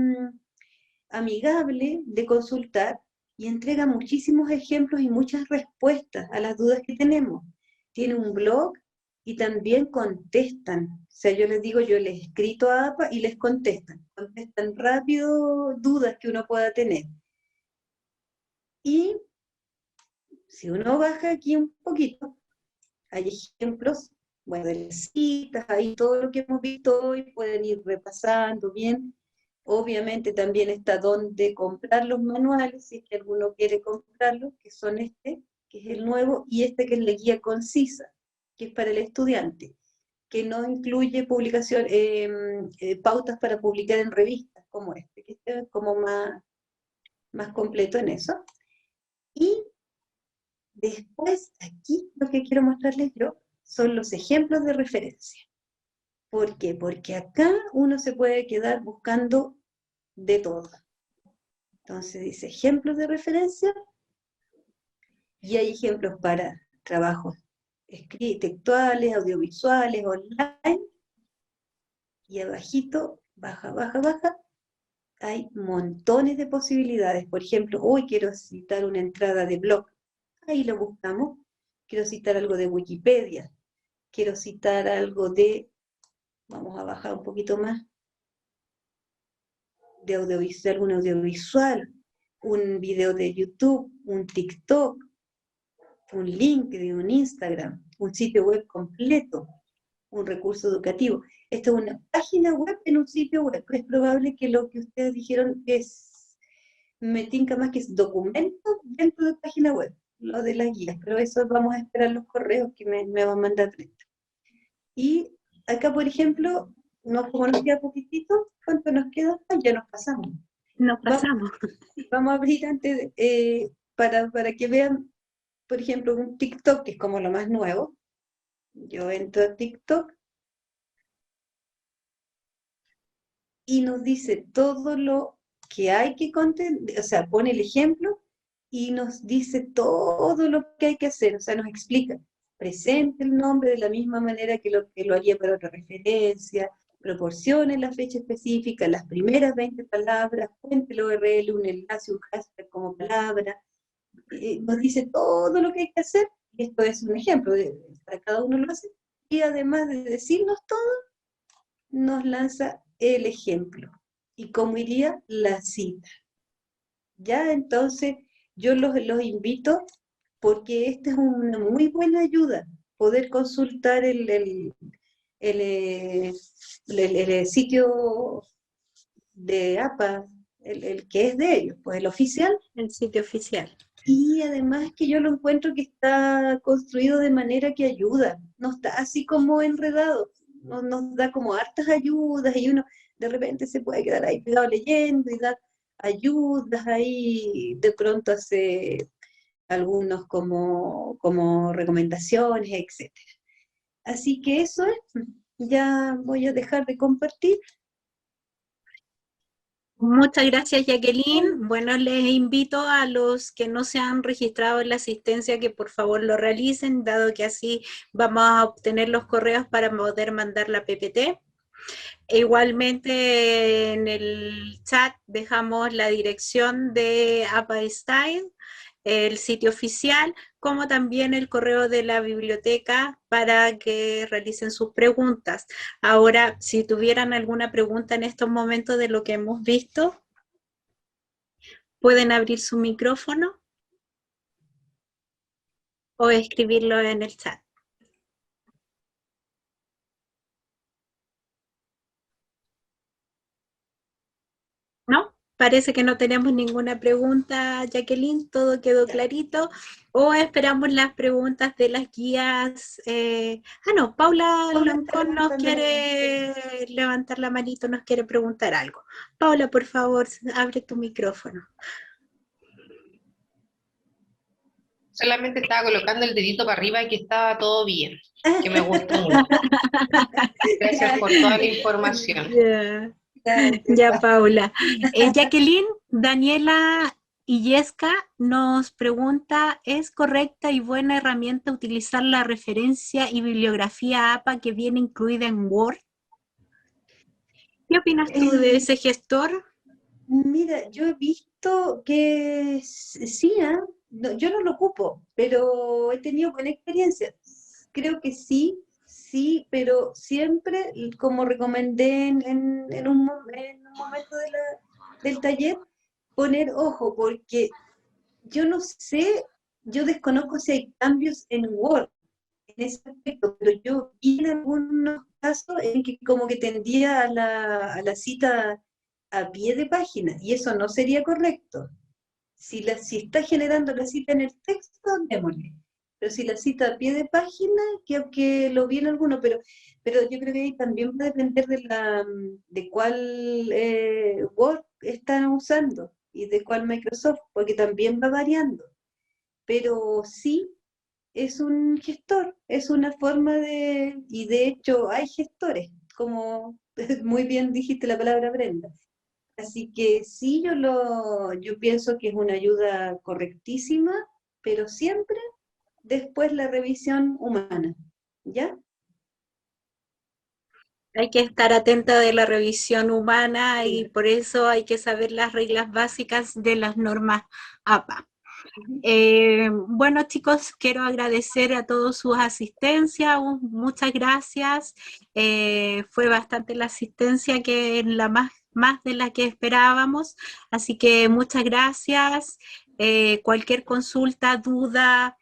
amigable de consultar y entrega muchísimos ejemplos y muchas respuestas a las dudas que tenemos. Tiene un blog y también contestan. O sea, yo les digo, yo les he escrito a APA y les contestan rápido dudas que uno pueda tener. Y si uno baja aquí un poquito, hay ejemplos, bueno, de las citas, ahí todo lo que hemos visto hoy, pueden ir repasando bien. Obviamente también está donde comprar los manuales, si es que alguno quiere comprarlos, que son este, que es el nuevo, y este que es la guía concisa, que es para el estudiante, que no incluye publicación, pautas para publicar en revistas como este, que es como más completo en eso. Y después, aquí lo que quiero mostrarles yo son los ejemplos de referencia. ¿Por qué? Porque acá uno se puede quedar buscando de todo. Entonces dice ejemplos de referencia y hay ejemplos para trabajos textuales, audiovisuales, online, y abajito, baja, baja, baja, hay montones de posibilidades. Por ejemplo, hoy quiero citar una entrada de blog, ahí lo buscamos. Quiero citar algo de Wikipedia, quiero citar algo de, vamos a bajar un poquito más, de audiovisual, un audiovisual, un video de YouTube, un TikTok, un link de un Instagram, un sitio web completo, un recurso educativo. Esto es una página web en un sitio web. Es probable que lo que ustedes dijeron es, me tinca más que es documento dentro de página web, lo de las guías, pero eso vamos a esperar los correos que me van a mandar dentro. Y acá, por ejemplo, como nos queda poquitito, ¿cuánto nos queda? Ah, ya nos pasamos. Nos pasamos. Vamos a abrir antes, para que vean, por ejemplo, un TikTok, que es como lo más nuevo. Yo entro a TikTok y nos dice todo lo que hay que contar, o sea, pone el ejemplo y nos dice todo lo que hay que hacer, o sea, nos explica. Presente el nombre de la misma manera que lo haría para otra referencia, proporcione la fecha específica, las primeras 20 palabras, cuente el URL, un enlace, un hashtag como palabra, nos dice todo lo que hay que hacer, y esto es un ejemplo, para cada uno lo hace, y además de decirnos todo, nos lanza el ejemplo, y cómo iría la cita. Ya, entonces, yo los invito, porque esta es una muy buena ayuda, poder consultar el sitio de APA, el que es de ellos, pues el oficial. El sitio oficial. Y además que yo lo encuentro que está construido de manera que ayuda, no está así como enredado, nos da como hartas ayudas y uno de repente se puede quedar ahí pegado leyendo y da ayudas ahí, de pronto hace algunos como recomendaciones, etc. Así que eso es, ya voy a dejar de compartir. Muchas gracias, Jacqueline. Bueno, les invito a los que no se han registrado en la asistencia que por favor lo realicen, dado que así vamos a obtener los correos para poder mandar la PPT. E igualmente en el chat dejamos la dirección de APA Style, el sitio oficial, como también el correo de la biblioteca para que realicen sus preguntas. Ahora, si tuvieran alguna pregunta en estos momentos de lo que hemos visto, pueden abrir su micrófono o escribirlo en el chat. ¿No? Parece que no tenemos ninguna pregunta, Jacqueline, todo quedó clarito. O esperamos las preguntas de las guías. No, Paula Lancón nos quiere levantar la manito, nos quiere preguntar algo. Paula, por favor, abre tu micrófono. Solamente estaba colocando el dedito para arriba y que estaba todo bien, que me gustó mucho. Gracias por toda la información. Ya, Paula. Jacqueline, Daniela Illesca nos pregunta, ¿es correcta y buena herramienta utilizar la referencia y bibliografía APA que viene incluida en Word? ¿Qué opinas tú de ese gestor? Mira, yo he visto que sí, yo no lo ocupo, pero he tenido buena experiencia. Creo que sí, pero siempre, como recomendé en un momento del taller, poner ojo, porque yo no sé, yo desconozco si hay cambios en Word en ese aspecto, pero yo vi en algunos casos en que como que tendía a la cita a pie de página, y eso no sería correcto. Si está generando la cita en el texto, démosle. Pero si la cita a pie de página, que lo vi en alguno, pero yo creo que ahí también va a depender de cuál Word están usando y de cuál Microsoft, porque también va variando. Pero sí, es un gestor, es una forma y de hecho hay gestores, como muy bien dijiste la palabra, Brenda. Así que sí, yo pienso que es una ayuda correctísima, pero siempre después la revisión humana, ¿ya? Hay que estar atenta de la revisión humana y por eso hay que saber las reglas básicas de las normas APA. Bueno, chicos, quiero agradecer a todos sus asistencias, muchas gracias. Fue bastante la asistencia, que más de la que esperábamos, así que muchas gracias. Cualquier consulta, duda,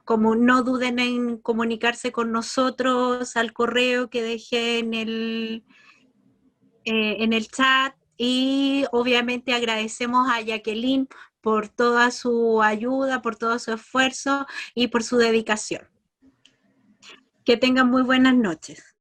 como no duden en comunicarse con nosotros al correo que dejé en el chat, y obviamente agradecemos a Jacqueline por toda su ayuda, por todo su esfuerzo y por su dedicación. Que tengan muy buenas noches.